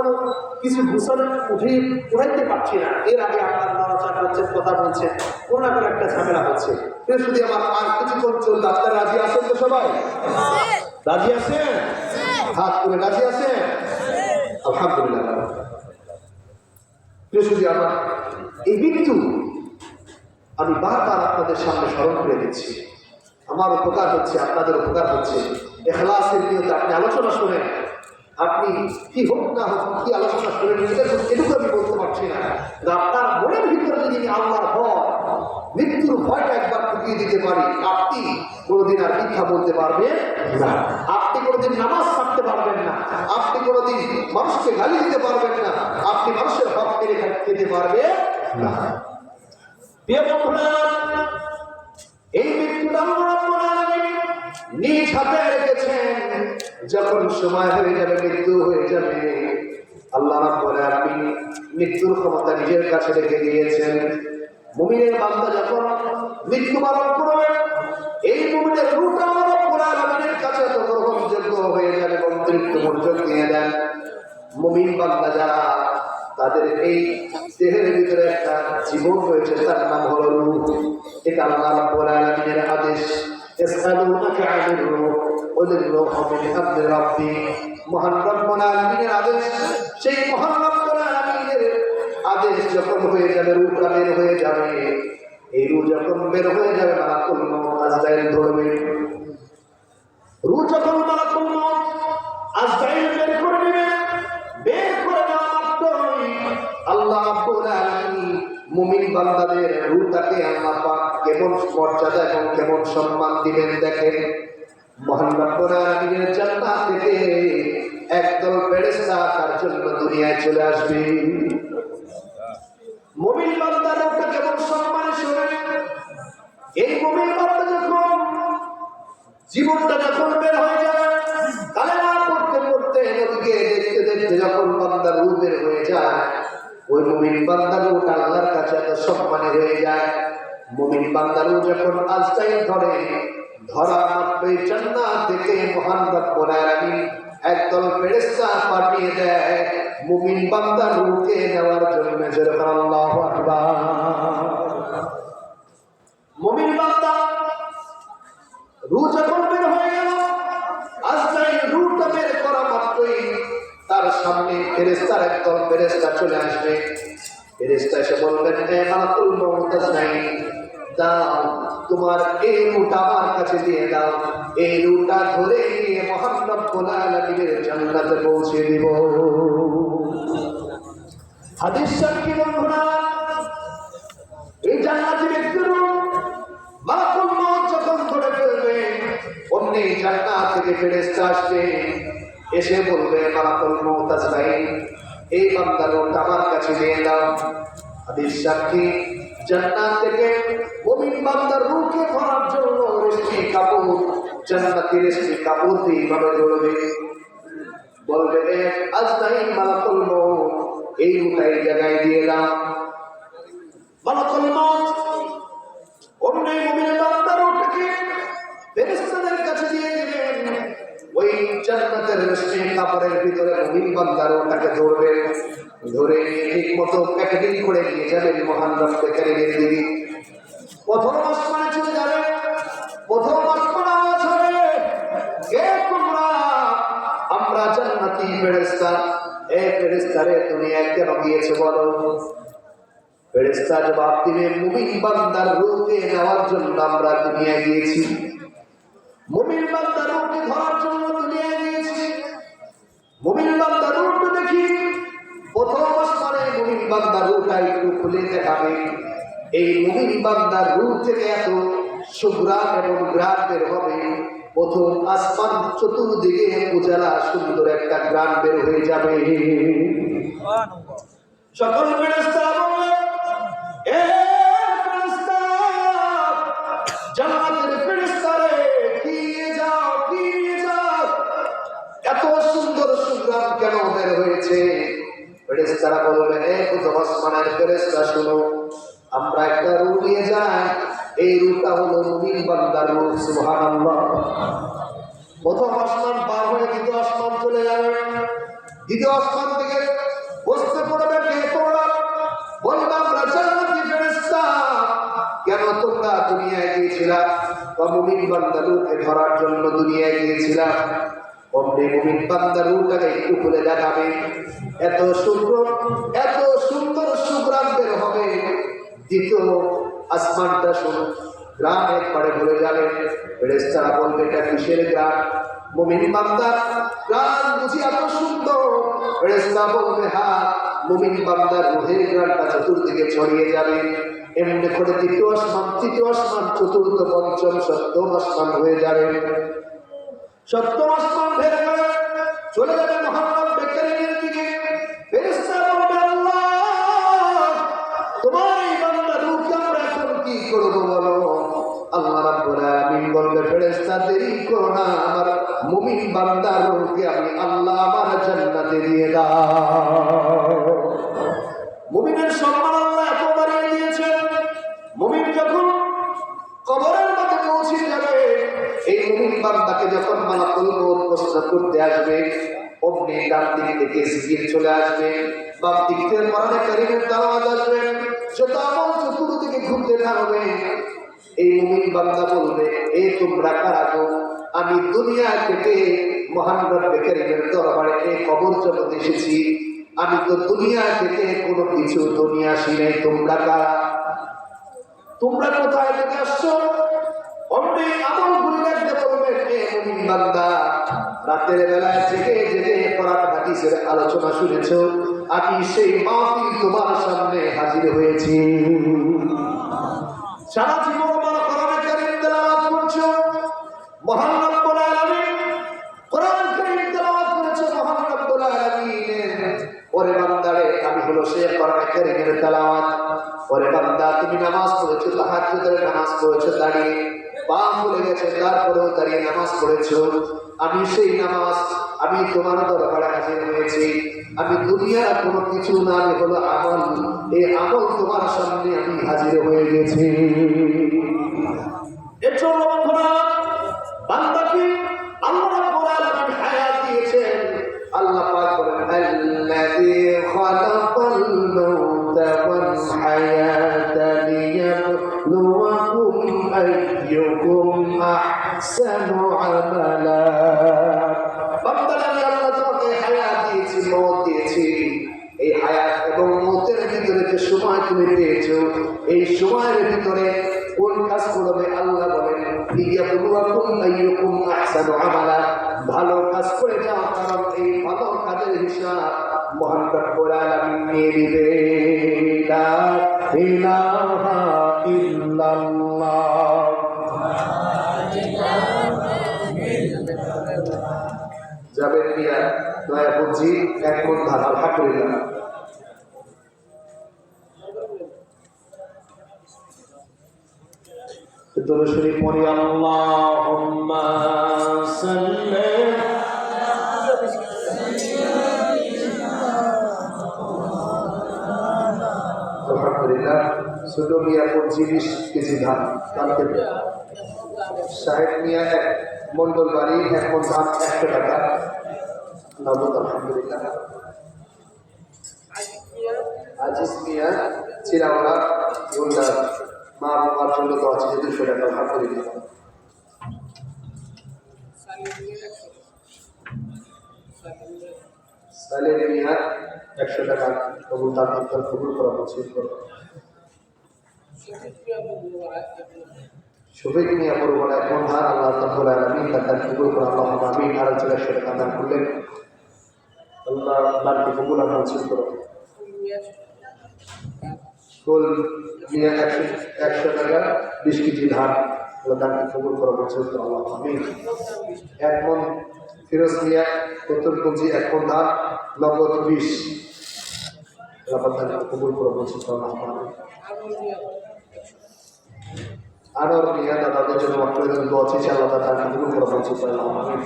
কোনো কিছু গুছানো উঠাইতে পারছি না, এর আগে আপনার নড়াচড়া করছেন, কথা বলছেন, কোনো না কোনো একটা ঝামেলা হচ্ছে। যদি আমার আর কিছুক্ষণ চলতে, আপনারা রাজি আছেন তো? সবাই রাজি আছেন? হাত করে রাজি আছেন? আলহামদুলিল্লাহ। যদি আমার এই মৃত্যু আমি বারবার আপনাদের সামনে স্মরণ করে দিচ্ছি, আমার উপকার হচ্ছে, আপনাদের উপকার হচ্ছে। ইখলাসের নিয়তে আপনি আলোচনা শোনেন, আপনি কি হোক না হোক, কি আলোচনা শোনেন এটুকু আমি বলতে পারছি না। আপনার মনের ভিতরে যদি আল্লাহর ভয়, মৃত্যুর ভয়টা একবার ঢুকিয়ে দিতে পারি, আপনি কোনোদিন আর মিথ্যা বলতে পারবেন না, আপনি কোনোদিন নামাজ ছাড়তে পারবেন না, আপনি কোনোদিন মানুষকে গালি দিতে পারবেন না, আপনি মানুষের হক মেরে খেতে পারবেন না। এই মৃত্যুটা নিজ হাতে রেখেছেন। যখন সময় হয়ে যাবে, মৃত্যু হয়ে যাবে, আল্লাহ রাব্বুল আলামিন মৃত্যুর ক্ষমতা নিজের কাছে রেখে দিয়েছেন। মুমিনের বান্দা যখন মৃত্যুবরণ করবে, এই মুমিনের রূহটা রাব্বুল আলামিনের কাছে তো গ্রহণযোগ্য হয়ে যাবে এবং মৃত্যু মর্যাদা দিয়ে দেন। মুমিন বান্দা যারা, তাদের এই দেহের ভিতরে একটা জীবন রয়েছে, তার নাম হলো রূহ। এটা আল্লাহ রাব্বুল আলামিনের আদেশ। ইসআলুনাকা আনির রূহ কুল রূহু মিন আমরি রাব্বি। মহান রব্বুল আলামিনের আদেশ, সেই মহান রব্বুল আলামিনের আদেশ যখন হয়ে যাবে, রূহটা বের হয়ে যাবে। এই রূহ যখন বের হয়ে যাবে, মালাকুল মউত আজরাইল ধরবে। রূহ যখন মালাকুল মউত আজরাইল বের করে নেবে, বের করে নেওয়া মাত্রই আল্লাহ রাব্বুল আলামিন মুমিন বান্দাদের রূহটাকে আল্লাহ পাক কেমন মর্যাদা এবং কেমন সম্মান দিবেন দেখেন। মহান রব্বুল আলামিনের জান্নাত থেকে একদল ফেরেশতা তার জন্য দুনিয়ায় চলে আসবে। মুমিন বান্দার রূহটা কেমন সম্মানে শুনে, এই মুমিন বান্দা যখন জীবনটা যখন বের হয়ে যাবে, কালেমা পড়তে পড়তে, নবীকে দেখতে দেখতে যখন বান্দার রূহ বের হয়ে যায়, ওই মুমিন বান্দার রূহটা আল্লাহর কাছে এত সম্মানী হয়ে যায়। মুমিন বান্দার রূহ যখন আজরাইল ধরে, ধরা মাত্রই জান্নাত থেকে মহান রব্বুল আলামিন একদল ফেরেশতা পাঠিয়ে দেয় মুমিন বান্দার রূহকে নেওয়ার জন্য। যেরকম আল্লাহু আকবার। মুমিন বান্দা রূহ যখন বের হয়ে গেল, আজরাইল রূহটা বের করা মাত্রই তার সামনে ফেরেশতার একদল ফেরেশতা চলে আসবে। ফেরেশতা এসে বলবেন, হে মালাকুল মউত আজরাইল, দাও তোমার এই রূহটা আমার কাছে দিয়ে দাও, এই রূহটা ধরে নিয়ে মহান রব্বুল আলামিনের জান্নাতে পৌঁছে দিব। হাদিস সাক্ষী বন্ধুরা, এই জান্নাতি ব্যক্তির মালাকুল মউত যখন ধরে ফেলবে, অমনি জান্নাত থেকে ফেরেশতা আসবে, এসে বলবে, মালাকুল মউত আজরাইল, এই বান্দার রূহটা আমার কাছে দিয়ে দাও। হাদিস সাক্ষী, জান্নাত থেকে মুমিন বান্দার রূহকে ধরার জন্য রেশমি কাপড়, জান্নাতি রেশমি কাপড় দিয়ে এইভাবে ধরবে, বলবে, আজরাইল, মালাকুল মউত, এই রূহটা এই জায়গায় দিয়ে দাও। মালাকুল মউত অমনি মুমিন বান্দার রূহটাকে ফেরেশতাদের কাছে দিয়ে দিবেন। ওই জান্নাতের রেশমি কাপড়ের ভিতরে মুমিন বান্দার রূহটাকে ধরবে, ধরে ঠিক মতো প্যাকেটিং করে নিয়ে যাবেন মহান রব্বে কারীমের দিকে। প্রথম আসমানে চলে যাবে, প্রথম আসমানে আওয়াজ হবে, কে তোমরা? আমরা জান্নাতি ফেরেশতা। এ ফেরেশতারে তুমি কেন গিয়েছো বলো? ফেরেশতা জবাব দিবে, মুমিন বান্দার রূহকে নেওয়ার জন্য আমরা দুনিয়ায় গিয়েছি, মুমিন বান্দার রূহকে ধরার জন্য দুনিয়ায় গিয়েছি। মুমিন বান্দার রূহটা দেখি, প্রথম আসমানে মুমিন বান্দার রূহটা একটু খুলে দেখাবে। এই মুমিন বান্দার রূহ থেকে এত সুঘ্রাণ এবং ঘ্রাণ বের হবে, প্রথম আসমান চতুর্দিকে উজালা সুন্দর একটা ঘ্রাণ বের হয়ে যাবে। সকল ফেরেশতা বলবে, এ ফেরেশতা, জান্নাতের ফেরেশতারে, কি নিয়ে যাও, কি নিয়ে যাও, এত সুন্দর সুঘ্রাণ কেন বের হয়েছে? ফেরেশতারা বলবে, হে প্রথম আসমানের ফেরেশতা, শুনো, আমরা একটা রূহ নিয়ে যাই, এই রূহটা হলো মুমিন বান্দার রূহ। সুবহানাল্লাহ। প্রথম আসমান পার হয়ে দ্বিতীয় আসমান চলে যাবে, দ্বিতীয় আসমান থেকে বসতে পড়বে কে তোমরা? বলবে আমরা জান্নাতি ফেরেশতা। কেন তোমরা দুনিয়ায় গিয়েছিলা? মুমিন বান্দা লোককে ধরার জন্য দুনিয়ায় গিয়েছিলা। অমনি মুমিন বান্দা লোকটাকে একটু খুলে দেখাবে, এত সুন্দর সুগ্রাম বের হবে। দ্বিতীয় আসমানটা শুনো, গ্রাম একবারে ভরে যাবে। ফেরেশতারা বলবে এটা কিসের গ্রাম? মুমিন বান্দা গ্রাম বুঝি এত সুন্দর? ফেরেশতা বলবে হ্যাঁ, মুমিন বান্দার রূহের গ্রামটা চতুর্দিকে ছড়িয়ে যাবে। এমনি করে তৃতীয় আসমান, চতুর্থ, পঞ্চম, সপ্তম আসমান হয়ে যাবে। সপ্তম আসমান ভেদ করে চলে যাবে মুহাম্মদ বেকারির দিকে। ফেরেশতা বলবে আল্লাহ, তোমার এই বান্দার রূহকে আমরা এখন কি করব বলো? আল্লাহ রাব্বুল আলামিন বলবে ফেরেশতা দেরি করো না, আমার মুমিন বান্দার রূহকে আমি আল্লাহ আমার জান্নাতে দিয়ে দাও। মুমিনের সম্মান আল্লাহ এত বাড়িয়ে দিয়েছেন। মুমিন যখন কবরের মধ্যে পৌঁছে যাবে, এই মুমিন বান্দাকে যখন মালাকুল মউত প্রশ্ন করতে আসবে, অমনি ডান দিক থেকে জিকির চলে আসবে, বাম দিক থেকে কোরআনে কারীমের তেলাওয়াত আসবে, যত আমল চতুর্দিকে ঘুরতে থাকবে। এই মুমিন বান্দা বলবে, এই তোমরা কারা গো? আমি দুনিয়া থেকে মহান রব্বে কারীমের দরবারে এই কবর জগতে এসেছি। আমি তো দুনিয়া থেকে কোনো কিছু দুনিয়া আসি নাই। তোমরা কারা? তোমরা কোথায় থেকে আসছো? অমনি আমল গুলি রাখতে বলবেন, এ মুমিন বান্দা, রাতের বেলায় জেগে জেগে কোরআন হাদিসের আলোচনা শুনেছো, আমি সেই মাহফিল তোমার সামনে হাজির হয়েছি। সারা জীবন আমার কোরআনে কারীম তেলাওয়াত করছো, মহান রব্বুল আলামিন কোরআন কারীম তেলাওয়াত করেছো মহান রব্বুল আলামিনের। ওরে বান্দারে, আমি হলো সেই কোরআন কারীমের তেলাওয়াত। ওরে বান্দা, তুমি নামাজ পড়েছো, তাহাজ্জুদের নামাজ পড়েছো দাঁড়িয়ে, পা ফুলে গেছে তারপরেও দাঁড়িয়ে নামাজ পড়েছো। আমি সেই নামাজ, আমি তোমার দরবারে হাজির হয়েছি। আমি দুনিয়ার কোনো কিছু না, আমি হলো আমল। এই আমল তোমার সামনে আমি হাজির হয়ে গেছি। এর বন্ধুরা, বান্দাকে আল্লাহ রাব্বুল আলামিন হায়াত দিয়েছেন। আল্লাহ পাক বলেন, আল্লাযী খালাকাল মাউতা ওয়াল হায়াতা লিয়াবলুয়াকুম আইয়ুকুম আহসানু আমালা। বান্দারা, আমি আল্লাহ তোমাকে হায়াত দিয়েছি, মওত দিয়েছি। এই হায়াত এবং মওতের ভিতরে যে সময় তুমি পেয়েছো, এই সময়ের ভিতরে কোন কাজ করবে? আল্লাহ বলেন, লিয়াবলুয়াকুম আইয়ুকুম আহসানু আমালা। ভালো কাজ করে যাও, কারণ এই ভালো কাজের হিসাব মহান রব্বুল আলামিন নিয়ে নিবে। লা ইলাহা ইল্লাল্লাহ। যাবেন মিয়া দয়া বুঝি এক মন ধান, আলহামদুলিল্লাহ। দরুদ শরীফ পড়ি, আল্লাহুম্মা সাল্লি আলহামদুলিল্লাহ। ছোট মিয়া 25 কেজি ধান দানতে, সাহেব মিয়া এক মন্ডল বাড়ি 1 মন ধান 100 টাকা নগদ, আলহামদুলিল্লাহ। আজিজ মিয়া চিরাওয়ালা গোল্ডার মা বাবার জন্য তো আছে 200 টাকা, আলহামদুলিল্লাহ। সালেম মিয়া 100 টাকা কবুল, তার কবুল করা হচ্ছে। শফিক মিয়া পরিবার 1 মন ধান, আল্লাহ রাব্বুল আলামিন তার কবুল করা, আল্লাহুম্মা আমিন। আর 100 টাকা দান করলেন, আল্লাহ দানকে কবুল আর মঞ্জুর করুন। ফুল মিয়া 100 টাকা 20 কেজি ধান, আল্লাহ দানকে কবুল করা, মঞ্জুর করুন, আল্লাহুম্মা আমিন। 1 মন ফিরোজ মিয়া 70 কেজি 1 মন ধান নগদ 20, আল্লাহ দানকে কবুল করা, মঞ্জুর করুন, আল্লাহুম্মা আমিন। আনোয়ার মিয়া দাদাদের জন্য আপনাদের জন্য দোয়া চাইছি, আল্লাহ তাআলা কবুল করা, মঞ্জুর করুন, আল্লাহুম্মা আমিন।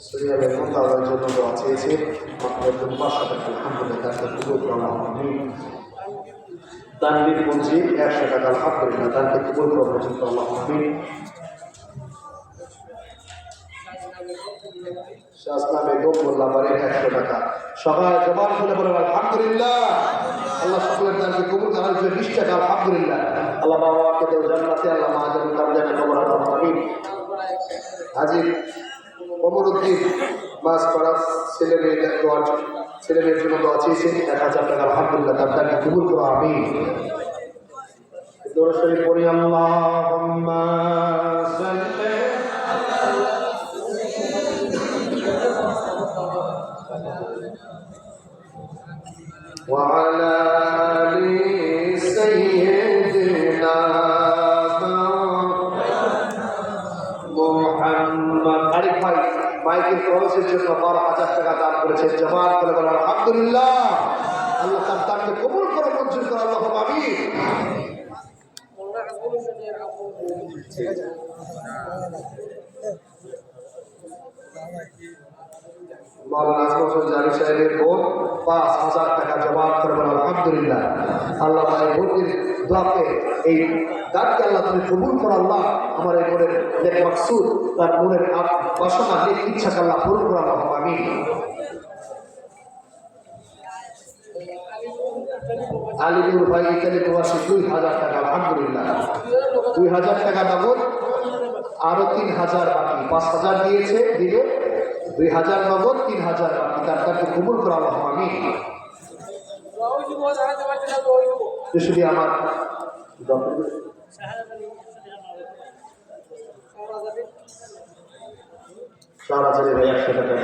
সিরিয়ালের মোতাবেক জন্য দোয়া চেয়েছে মাত্র 500 টাকা আলহামদুলিল্লাহ তাকে কবুল করুন আমিন। তানবীর পুঁজি 100 টাকা আলহামদুলিল্লাহ তাকে কবুল করুন আল্লাহ আমিন। শাসনা বেগম মোল্লা বাড়ির 100 টাকা সবাই জবান খুলে বলেন আলহামদুলিল্লাহ। আল্লাহ সকলের দানকে কবুল করার জন্য 20 টাকা আলহামদুলিল্লাহ। আল্লাহ বাবাকে দেও জান্নাতে, আল্লাহ মা জান্নাতে তাদের কবর আমিন। হাজির অমরুদ্দিন মাসপাড়া ছেলেমেয়ের জন্য দোয়া চেয়েছেন 1000 টাকা আলহামদুলিল্লাহ তার দানকে কবুল করো আমিন। দরুদ শরীফ পড়ি আল্লাহুম্মা সাল্লি وعلى آل سيدنا محمد। আরিফ ভাই মাইকের খরচের জন্য 12,000 টাকা দান করেছেন, জবান করে বলেন আলহামদুলিল্লাহ। আল্লাহ তার দানকে কবুল করে মঞ্জুর করে আল্লাহ আমিন। মাওলানা আজম হোসেন জারি সাহেবের বোন 5,000 টাকা জবাব করে বলেন আলহামদুলিল্লাহ। আল্লাহ এই বোনের দোয়াকে এই দানকে আল্লাহ তুমি কবুল করো আল্লাহ। আমার এই বোনের নেক মাকসুদ তার মনের বাসনা নেক ইচ্ছাকে আল্লাহ পূরণ করো আল্লাহ আমিন। আলিপুর ভাই ইতালি প্রবাসী 2,000 টাকা আলহামদুলিল্লাহ। 2,000 টাকা নগদ, আরো 3,000 বাকি, 5,000 দিয়েছে, দিলে 2,000 নগদ, 3,000 বাকি, তার তাকে কবুল করা আল্লাহ আমিন। শুধু আমার শাহরাজারের ভাই 100 টাকা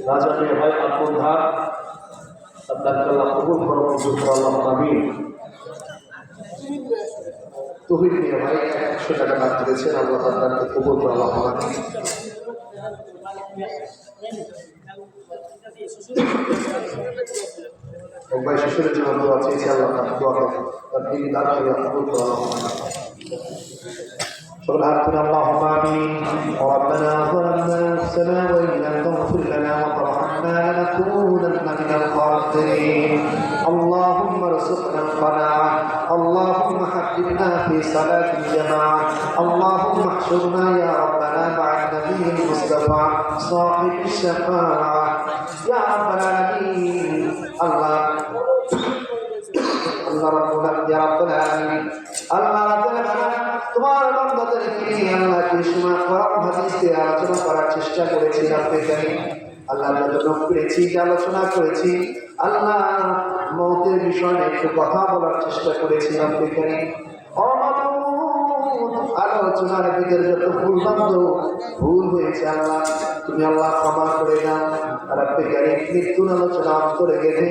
রাজানের ভাই আব্দুল ধার তাদেরকে আল্লাহ কবুল করো মঞ্জুর করো আল্লাহ আমিন। তহিদ মিয়া ভাই 100 টাকা দান করেছেন, আল্লাহ তাদেরকে কবুল করো আল্লাহ আমিন। ভাই শিশুরের জন্য দোয়া চেয়েছে, আল্লাহ তার দোয়াকে তার দিন দান করে কবুল করো আল্লাহ আমিন। سبحانك اللهم آمين. ربنا ظلمنا أنفسنا وإن لم تغفر لنا وترحمنا لنكونن من الخاسرين. اللهم ارزقنا القناعة، اللهم حببنا في صلاة الجماعة، اللهم احشرنا يا ربنا مع النبي المصطفى صاحب الشفاعة يا رب العالمين. الله ربنا يا رب العالمين. الله ربنا তোমার বান্দাদেরকে আল্লাহ কৃষ্ণা কোরআন হাদিস দিয়ে আলোচনা করার চেষ্টা করেছি আপনি জানেন। আল্লাহ আলোচনা করেছি, আলোচনা করেছি, আল্লাহ মওতের বিষয়ে একটু কথা বলার চেষ্টা করেছি আপনি জানেন। আলোচনার ভিতরে যত ভুল হয়েছে আল্লাহ তুমি আল্লাহ ক্ষমা করে দাও। আর আপনি জানেন মৃত্যুর আলোচনা করে গেছে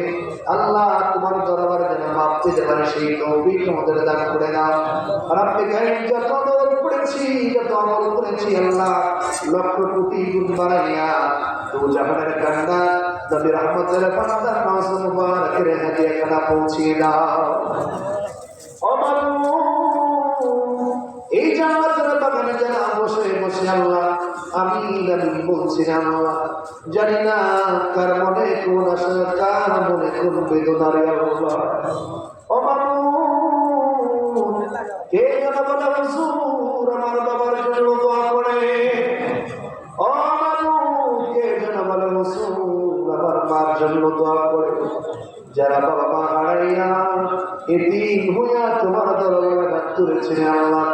আল্লাহ তোমার দরবারে যেন মাপ দিতে পারে সেই তৌফিক আমাদের দান করে দাও। আর আপনি জানেন যত আমল করেছি, যত আমল করেছি আল্লাহ লক্ষ কোটি গুণ বাড়াইয়া তো জাহানের কান্না নবী রহমতের বান্দা মাসুম মুবারকের হাদিয়া খানা পৌঁছিয়ে দাও। এই জান্নাতের বাগানে যারা বসে বসে আল্লাহ আমি বলছি আল্লাহ জানি না কার মনে কোন আশা, কার মনে কোন বেদনার আল্লাহ কে যেন বলে হুজুর আমার বাবার জন্য দোয়া করে, কে যেন বলে হুজুর আমার মার জন্য দোয়া করে। যারা বাবা মা হারাইয়া এতিম হইয়া তোমার দরবারে হাত তুলেছে আল্লাহ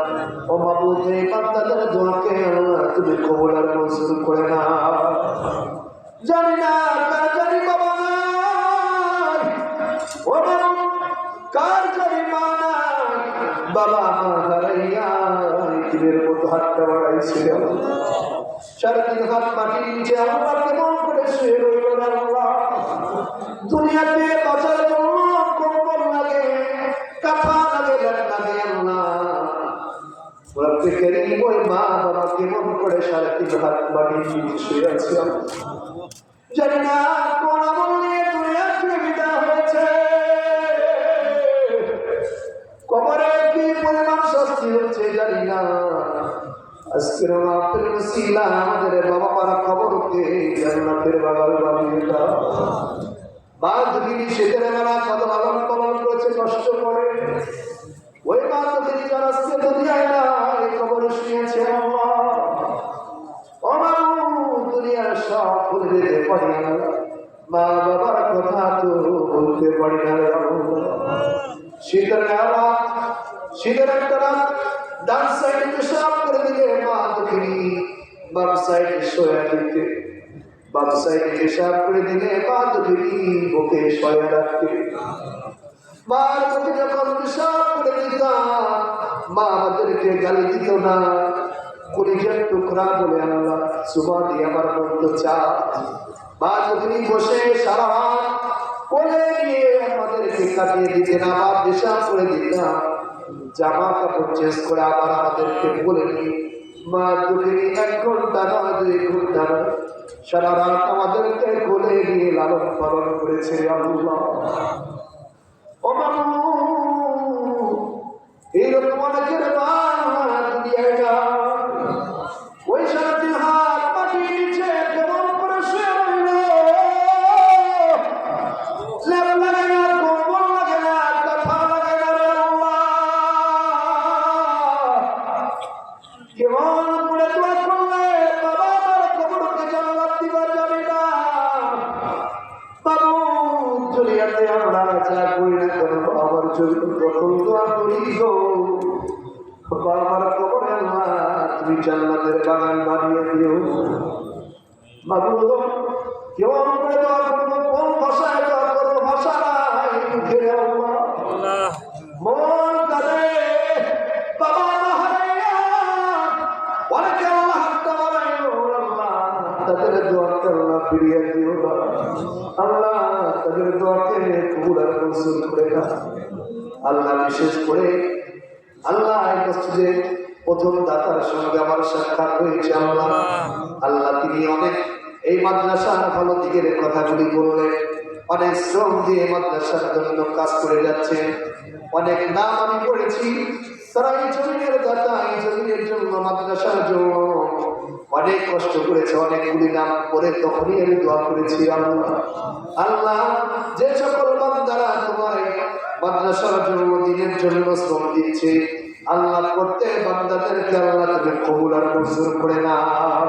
ও মাবুদ এই বান্দাদের দোয়াকে আল্লাহ তুমি কবুল আর মঞ্জুর করে নাও। জানি না কার জানি বাবা নাই, ও কার জানি মা নাই, বাবা মা হারাইয়া এতিমের মতো হাতটা বাড়াইছিল, 3.5 হাত মাটির নিচে আল্লাহ কেমন করে শুয়ে রইল আল্লাহ। দুনিয়াতে বাঁচার জন্য কম্বল লাগে, কাঁথা লাগে, লেপ লাগে আল্লাহ। রব্বে কারীম ওই মা বাবা কেমন করে 3.5 হাত মাটির নিচে শুয়ে আছে। জানি না কোন আমল নিয়ে দুনিয়া থেকে বিদায় হয়েছে, কবরে কি পরিমাণ শাস্তি হচ্ছে জানি না। আজকের মাহফিল ওসিলা আমাদের বাবা মারা কবরকে জান্নাতের বাগান বানিয়ে দাও। মা দুঃখিনী সেদের মেলা কত লালন পালন করেছে, কষ্ট করে, ওই মা দুঃখিনী যারা আজকে দুনিয়ায় না এই কবরে শুয়েছে আল্লাহ, দুনিয়ার সব ভুলে যেতে পারি না, মা বাবার কথা তো বলতে পারি না। শীতের রাত, শীতের একটা রাত ডান সাইডে পেশাব করে দিলে মা দুঃখিনী বাম সাইডে শোয়া দিতে, বাম সাইডে পেশাব করে দিলে মা দুঃখিনী বুকে শোয়া রাখতে। মার বুকে যখন পেশাব করে দিতাম মা আমাদেরকে গালি দিত না, কলিজার টুকরা বলে আল্লাহ সুবহান দিয়ে আমার বলতো চা। মা দুঃখিনী বসে সারা রাত কোলে গিয়ে আমাদেরকে কাটিয়ে দিতেন, আবার পেশাব করে দিতাম, জামা কাপড় চেঞ্জ করে আবার আমাদেরকে বলে নি। মা দুঃখিনী 1 ঘন্টা না 2 ঘন্টা না সারা রাত আমাদেরকে কোলে গিয়ে লালন পালন করেছে আল্লাহ। ও বাবু, এইরকম অনেকের মা দুনিয়ায় না, ওই সারাটি হাত মাটির নিচে কেমন করে শুয়ে রইল, লেপ লাগে না, কম্বল লাগে না, কাঁথা লাগে না রে আল্লাহ, কেমন করে দোয়া করলে বাবা আমার কবরকে জান্নাত দিবা যাবে না। বাবু, দুনিয়াতে আমরা যা করি না কেন আমার জন্য প্রথম দোয়া করি গো, আমার কবরে আল্লাহ তুমি জান্নাতের বাগান বানিয়ে দিও। বাবু কেমন করে দোয়া করবো, কোন ভাষায় দোয়া করবো, ভাষা নাই মুখে আল্লাহ, মন কাঁদে বাবা হারাইয়া, অনেকে আল্লাহ হাতটা বানাইলো আল্লাহ তাদের দোয়াকে আল্লাহ ফিরিয়ে দিও আল্লাহ, তাদের দোয়াকে কবুল আর মঞ্জুর করে না আল্লাহ। বিশেষ করে আল্লাহ এই মসজিদে প্রথম দাতার সঙ্গে আমার সাক্ষাৎ হয়েছে আল্লাহ, আল্লাহ তিনি অনেক এই মাদ্রাসার ভালো দিকের কথাগুলি বললেন, অনেক শ্রম দিয়ে মাদ্রাসার জন্য কাজ করে যাচ্ছেন, অনেক নাম আমি পড়েছি, তারা এই জমিনের দাতা, এই জমিনের জন্য মাদ্রাসার জন্য অনেক কষ্ট করেছে, অনেকগুলি নাম পড়ে তখনই আমি দোয়া করেছি আল্লাহ। আল্লাহ যে সকল বান্দারা তোমার মাদ্রাসার জন্য দিনের জন্য শ্রম দিচ্ছে আল্লাহ, প্রত্যেক বান্দাদেরকে আল্লাহ তুমি কবুল আর মঞ্জুর করে নাও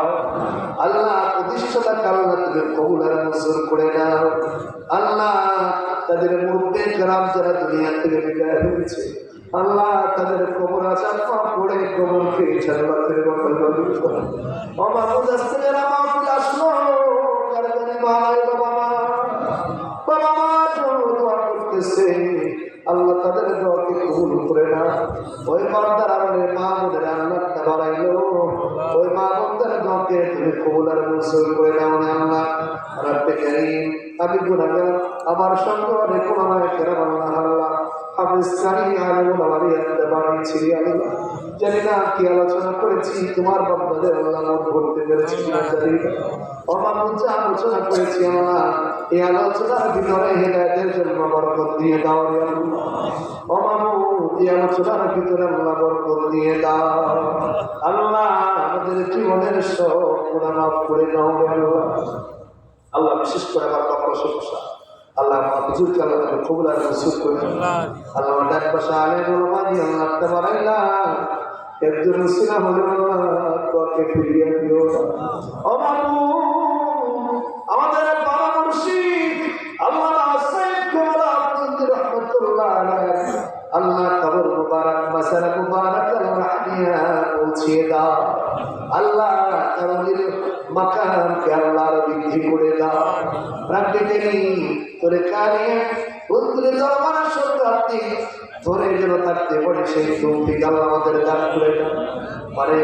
আল্লাহ, প্রতিষ্ঠাটাকে আল্লাহ তুমি কবুল আর মঞ্জুর করে নাও আল্লাহ। তাদের মুরব্বি কেরাম যারা দুনিয়া থেকে বিদায় হয়েছে আল্লাহ, তাদের কবর আজাব পড়ে কবরকে জান্নাতের বাগান বানিয়ে দাও। আমার মুজাসসির যারা মাহফিল আসলো কারখানে ভাই বাবা মা দোয়া করতেছে আল্লাহ, তাদের দোয়াকে কবুল করে না। ওই বান্দার আমাদের মা বোনের আল্লাহটা বাড়াইলো, ওই মা বোনদের দোয়াকে তুমি কবুল আর মঞ্জুর করে নাও না আল্লাহ। রাব্বে কারীম, আমি গুনাহগার, আমার সঙ্গে অনেক গুনাহ কেরাম আল্লাহ, আল্লাহ হাফেজ কারি আলম আমারই একটা বানিয়েছি আল্লাহ, জানি না কি আলোচনা করেছি তোমার বান্দাদের আল্লাহ মন বলতে পেরেছি না জানি না, আমার যা আলোচনা করেছি আল্লাহ এই আলোচনার ভিতরে হেদায়েতের জন্য বরকত দিয়ে দাও রে আল্লাহ। এই আলোচনার ভিতরে আল্লাহ বরকত দিয়ে দাও আল্লাহ, আমাদের জীবনের সব গুনাহ মাফ করে দাও রে আল্লাহ। আল্লাহ বিশেষ করে আমার বাবার সমস্যা আল্লাহ হুজুরকে আল্লাহ তাকে কবুল আর মঞ্জুর করে আল্লাহ। আমার ডাক পাশে আলেম ওলামা দিয়ে আল্লাহ তে বানাইলা একজন উসিলা হলো আল্লাহ, তোকে ফিরিয়ে দিও। ও বাবু, আমাদের বাবা মুর্শিদ আল্লাহ সাইয়েদ কুমার আব্দুল রহমাতুল্লাহ আলাইহি আল্লাহ কবর মুবারক মাসার মুবারক রাহমিয়া পৌঁছিয়ে দাও আল্লাহ, তাদের মাকামকে আল্লাহ বৃদ্ধি করে দাও। রাব্বে কারীম তোরে কানে বন্ধুরে দরবার শতাব্দী ধরে যেন থাকতে পারে সেই তৌফিক আল্লাহ আমাদের দান করে দাও। মানে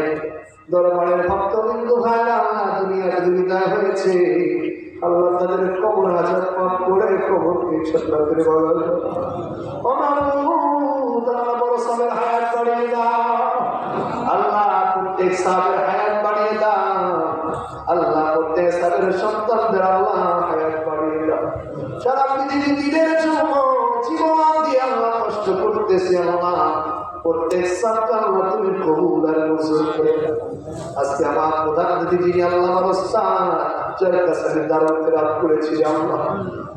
দরবারের ভক্তবৃন্দ ভাইরা আল্লাহ দুনিয়ার বিদায় হয়েছে আল্লাহ, তাদের কবর আজাব মাফ করে কবরকে জান্নাতের বাগান ও মাবুদ আল্লাহ, বড় সাবের হায়াত বাড়িয়ে দাও আল্লাহ, প্রত্যেক সাবের হায়াত বাড়িয়ে দাও আল্লাহ, প্রত্যেক সাবের সন্তানদের আল্লাহ হায়াত বাড়িয়ে দাও। সারা পৃথিবী দিনের জন্য জীবন দিয়ে আল্লাহ কষ্ট করতেছে করতেছি আল্লাহ, প্রত্যেক সাদকা আল্লাহ তুমি কবুল আর মঞ্জুর করে নাও। আজকে আমার প্রধান অতিথি যিনি আল্লাহ অবস্থা যার কাছে আমি দারুণ ফেরাত করেছি আল্লাহ,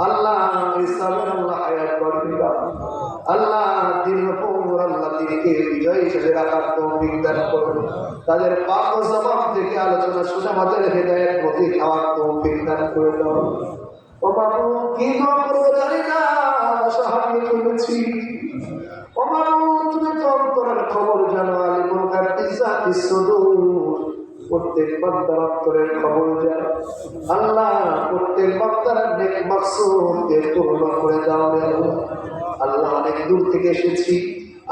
আল্লাহ ইসলামের আল্লাহ হায়াত বাড়িয়ে দাও আল্লাহ, দীর্ঘপর আল্লাহ দিনকে বিজয় হিসেবে রাখার তৌফিক দান করুন। তাদের পাক ও জবান থেকে আলোচনা শুনে আমাদের হেদায়েত মতি খাওয়ার তৌফিক দান করে দাও। ও বাবু কি দোয়া করবো জানি না, অসহায় করেছি। ও বাবু তুমি তো অন্তরের খবর জানো, আলিমুল কাদ্দিসাতি সুদূর, প্রত্যেক বান্দার অন্তরের খবর জানো আল্লাহ, প্রত্যেক বান্দার নেক মাকসুদকে পূর্ণ করে দাও আল্লাহ। অনেক দূর থেকে এসেছি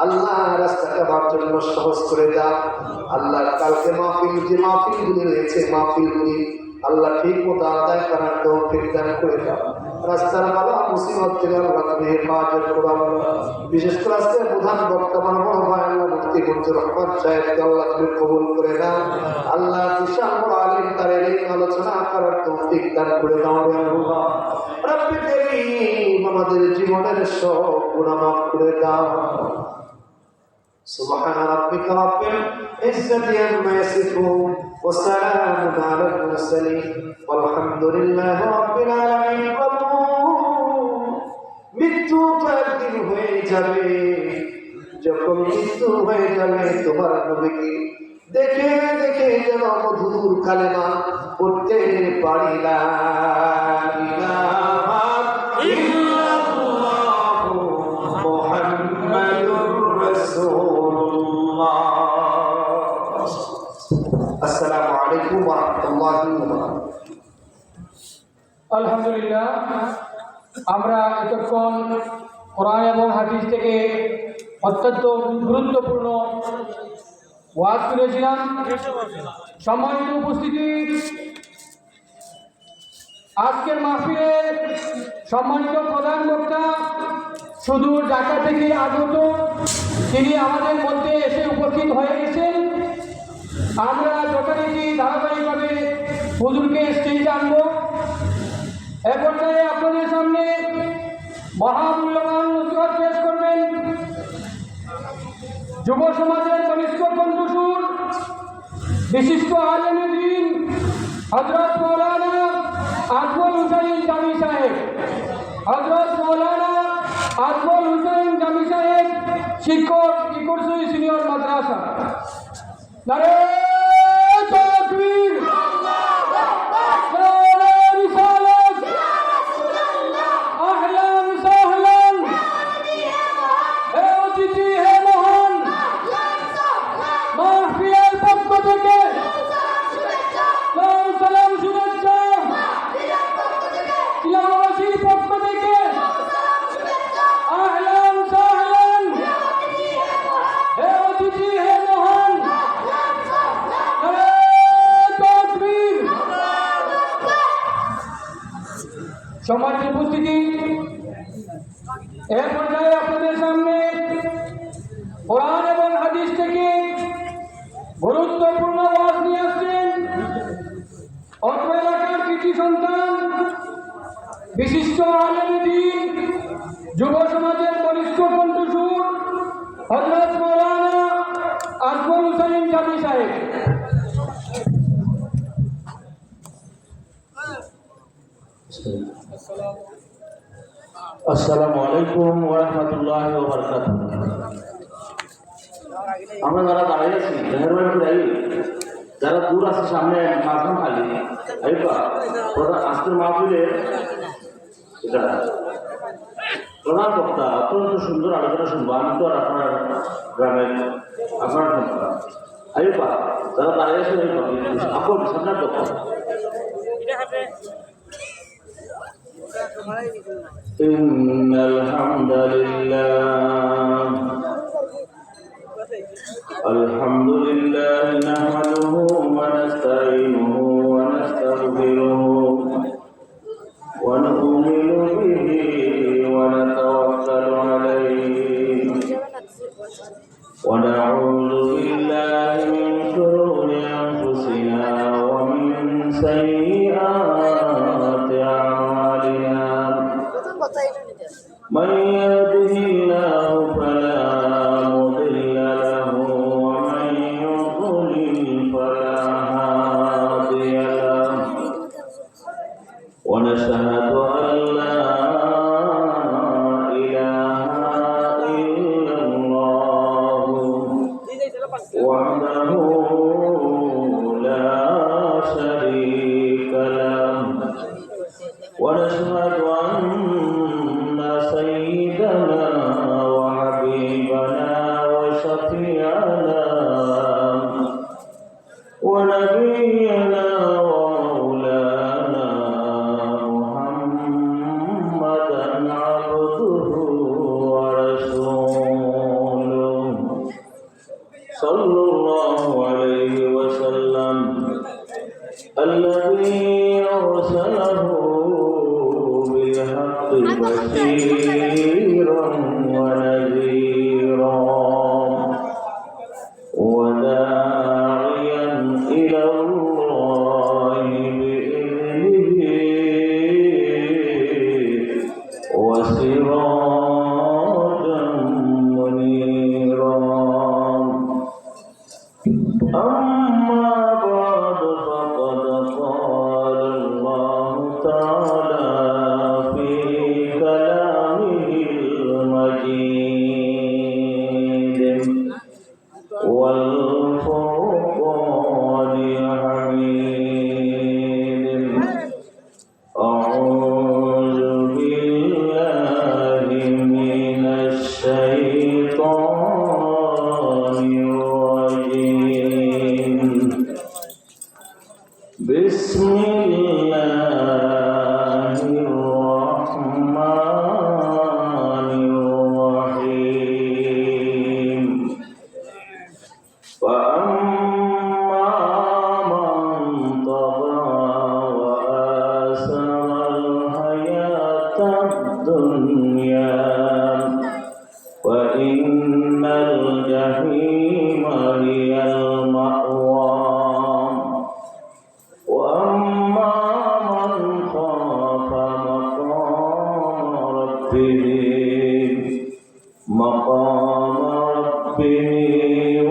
আল্লাহ, রাস্তাটা আমার জন্য সহজ করে দাও আল্লাহ। কালকে মাহফিল, যে মাহফিলগুলি রয়েছে মাহফিলগুলি আল্লাহ ঠিক মতো আদায় করার তৌফিক দান করে দাও। রাস্তার বাবা মুসিবত থেকে আল্লাহ তুমি হেফাজত করো আল্লাহ। বিশেষ করে আজকে প্রধান বর্তমান বড় ভাই আল্লাহ মুফতি মুজিবুর রহমান সাহেবকে আল্লাহ তুমি কবুল করে দাও আল্লাহ। বিশাল বড় আলিম তার এই আলোচনা করার তৌফিক দান করে দাও আল্লাহ। রব্বি কারীম আমাদের জীবনের সব গুনাহ মাফ করে দাও। سبحان ربك رب العزة عما يصفون وسلام على المرسلين والحمد لله رب العالمين। মৃত্যু একদিন হয়ে যাবে, যখন মৃত্যু হয়ে যাবে তোমার নবীকে দেখে দেখে যেন মধুর কালেমা পড়তে পারি না। আসসালামু আলাইকুম ওয়া রাহমাতুল্লাহি ওয়া বারাকাতুহু। আলহামদুলিল্লাহ, আমরা এতক্ষণ কোরআন এবং হাদিস থেকে অত্যন্ত গুরুত্বপূর্ণ ওয়াজ শুনেছিলাম। সম্মানিত উপস্থিতি, আজকের মাহফিলের সম্মানিত প্রধান বক্তা সুদূর ঢাকা থেকে আগত, তিনি আমাদের মধ্যে এসে উপস্থিত হয়ে গেছেন। আমরা যথারীতি ধারাবাহিকভাবে হুজুরকে স্টেজে আনবো। এ পর্যায়ে আপনাদের সামনে মহামূল্যবান নসিহত পেশ করবেন যুব সমাজের কনিষ্ঠ কণ্ঠস্বর, বিশিষ্ট আলেমে দ্বীন হযরত মাওলানা আকমল হুসাইন জামি সাহেব। হযরত মাওলানা আকমল হুসাইন জামি সাহেব, শিক্ষক, ইকরসুই সিনিয়র মাদ্রাসা। নারে তাকবীর, নারে রিসালাত, আহলান সাহলান, হে অতিথি, হে মহান, মাহফিলের পক্ষ থেকে সালাম শুভেচ্ছা, ইলাহাবাসীর পক্ষ থেকে আহলান সাহলান, হে অতিথি, হে মহান, নারে তাকবীর। সম্মানিত উপস্থিতি, এর পর্যায়ে আপনাদের সামনে কোরআন এবং হাদিস থেকে গুরুত্বপূর্ণ ওয়াজ নিয়ে আসছেন অত্র এলাকার কৃতি সন্তান, বিশিষ্ট আলেমে দ্বীন, যুব সমাজের বলিষ্ঠ কণ্ঠস্বর হযরত মাওলানা আকমল হুসাইন জামি সাহেব। আসসালামু আলাইকুম ওয়া রাহমাতুল্লাহি ওয়া বারাকাতুহু। আমরা যারা দাঁড়িয়ে আছি মেহরবানি করে আই, যারা দূর আছে সামনে মাঝখান খালি আইবা। আজকের মাহফিলে এটা প্রধান বক্তা অত্যন্ত সুন্দর আলোচনা শুনবো। আমি তো আর আপনার গ্রামের আপনার আইবা, যারা দাঁড়িয়ে আছেন আপন সামনের বক্তা। إن الحمد لله نحمده ونستعينه ونستغفره ونؤمن به ونتوكل عليه ونعوذ بالله من شرور أنفسنا ومن سيئات أعمالنا. من يهده الله فلا الرجيم بسم الله الرحمن الرحيم فأما من طغى وآثر الحياة الدنيا وإن الجحيم هي المأوى وأما من خاف مقام ربه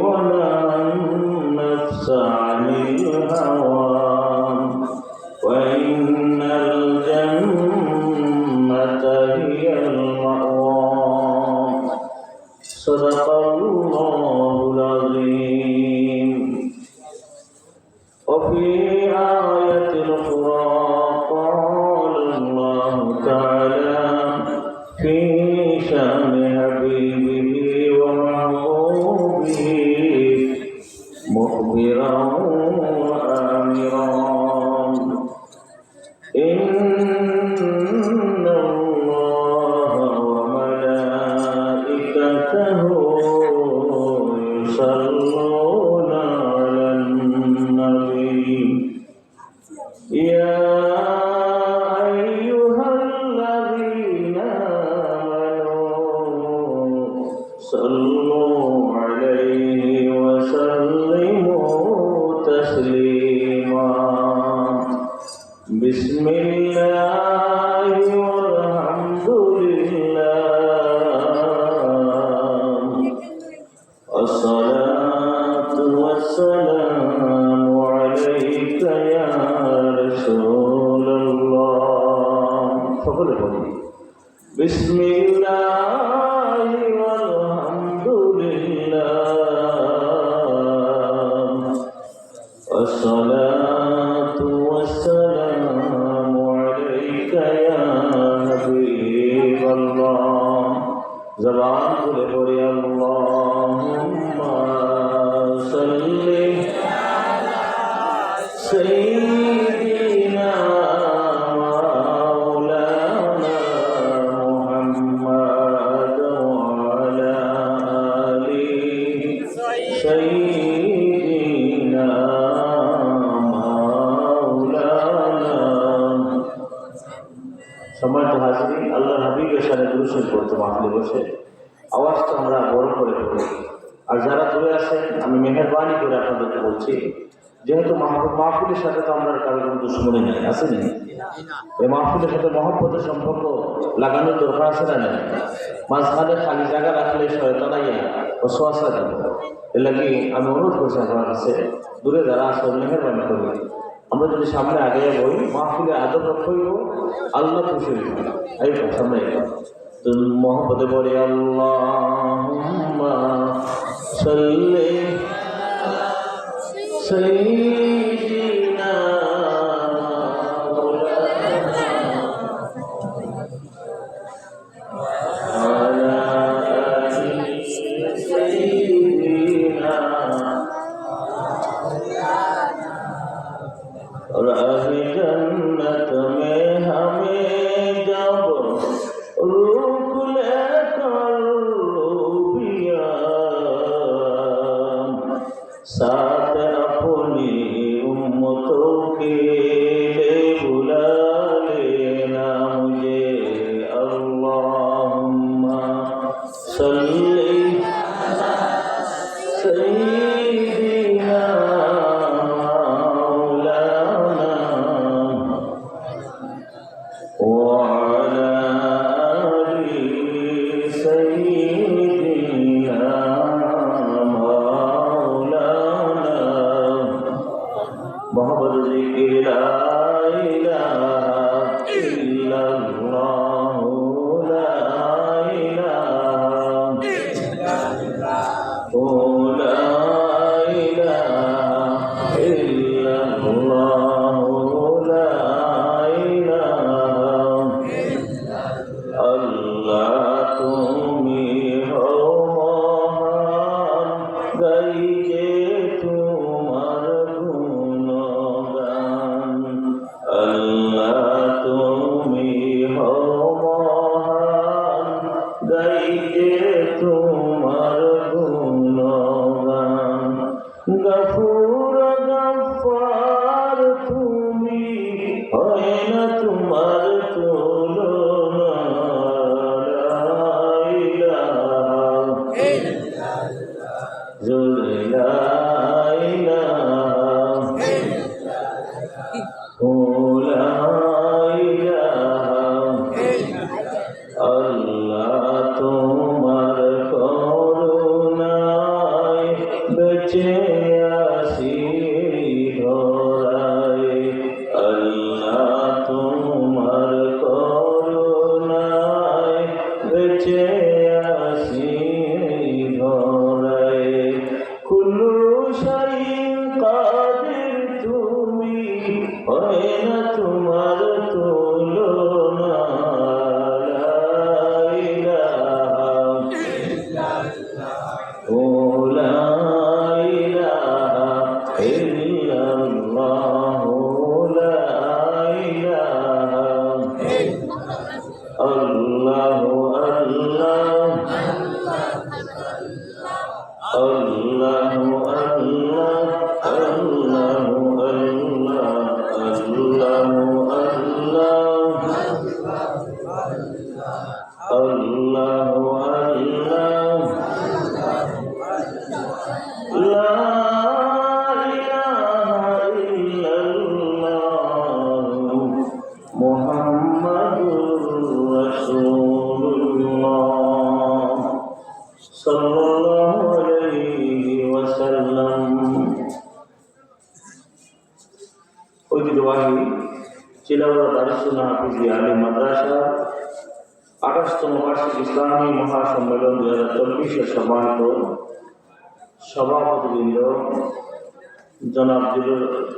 ونهى النفس عن الهوى وإن الجنة هي المأوى صدق الله العظيم. وفي آية أخرى قال الله تعالى في شأن حبيبه ومحبوبه مخبرا وآمرا إن الله وملائكته يصلون على النبي يا أيها الذين آمنوا صلوا عليه وسلموا تسليما. بسم الله والحمد لله والصلاة والسلام عليك يا رسول الله. فقل بسم الله والحمد لله والصلاة والسلام عليك يا حبيب الله. زبان بولے بولے اللهم صل سيدنا مولانا محمد وعلى آله سيدنا مولانا. সম্মানিত হাজিরিন, আল্লাহ হাবিবের সাথে দুরূদ পড়তে মাহফিলে বসে আওয়াজটা আমরা বড় করে পড়ি। আর যারা দূরে আছেন আমি মেহেরবানি করে আপনাদেরকে বলছি, যেহেতু মাহফিলের সাথে তো আমরা কারো কোনো দুশ্মনী নেই, আছে না? এই মাহফিলের সাথে মহব্বতের সম্পর্ক লাগানোর দরকার আছে না? নেই। মাঝখানে খালি জায়গা রাখলে শয়তানাইয়া ও সোয়াশা দেবে। এর লাগে আমি অনুরোধ করছি আপনার কাছে, দূরে যারা আছে মেহেরবানি করি, আমরা যদি সামনে আগে বই মাহফিলে আদর রক্ষা হইব, আল্লাহ খুশি হইব। এই সামনে তো মহব্বতে বলি আল্লাহুম্মা সাল্লি সাইয়্যিদিনা আলা আলি সাইয়্যিদিনা राह जन्नत में हमें जब रूप लेकर रूबिया साथ अपनी उम्मतों के लिए बुला लेना मुझे। अल्लाहुम्मा सल्ली सय्यिदिना وعلى آل سيدنا مولانا বেঁচে আসি ধরায় আল্লাহ তোমার করুণায় বেঁচে আসি ধরায় কুল্লু শাইইন কাদির তুমি হয় না তোমার তুলনা ঐতিহ্যবাহী চিলাউড়া দারুসুন্নাহ হাফিজিয়া আলী মাদ্রাসা 28তম বার্ষিক ইসলামী মহাসম্মেলন 2024-এর সম্মানিত সভাপতিবৃন্দ জনাব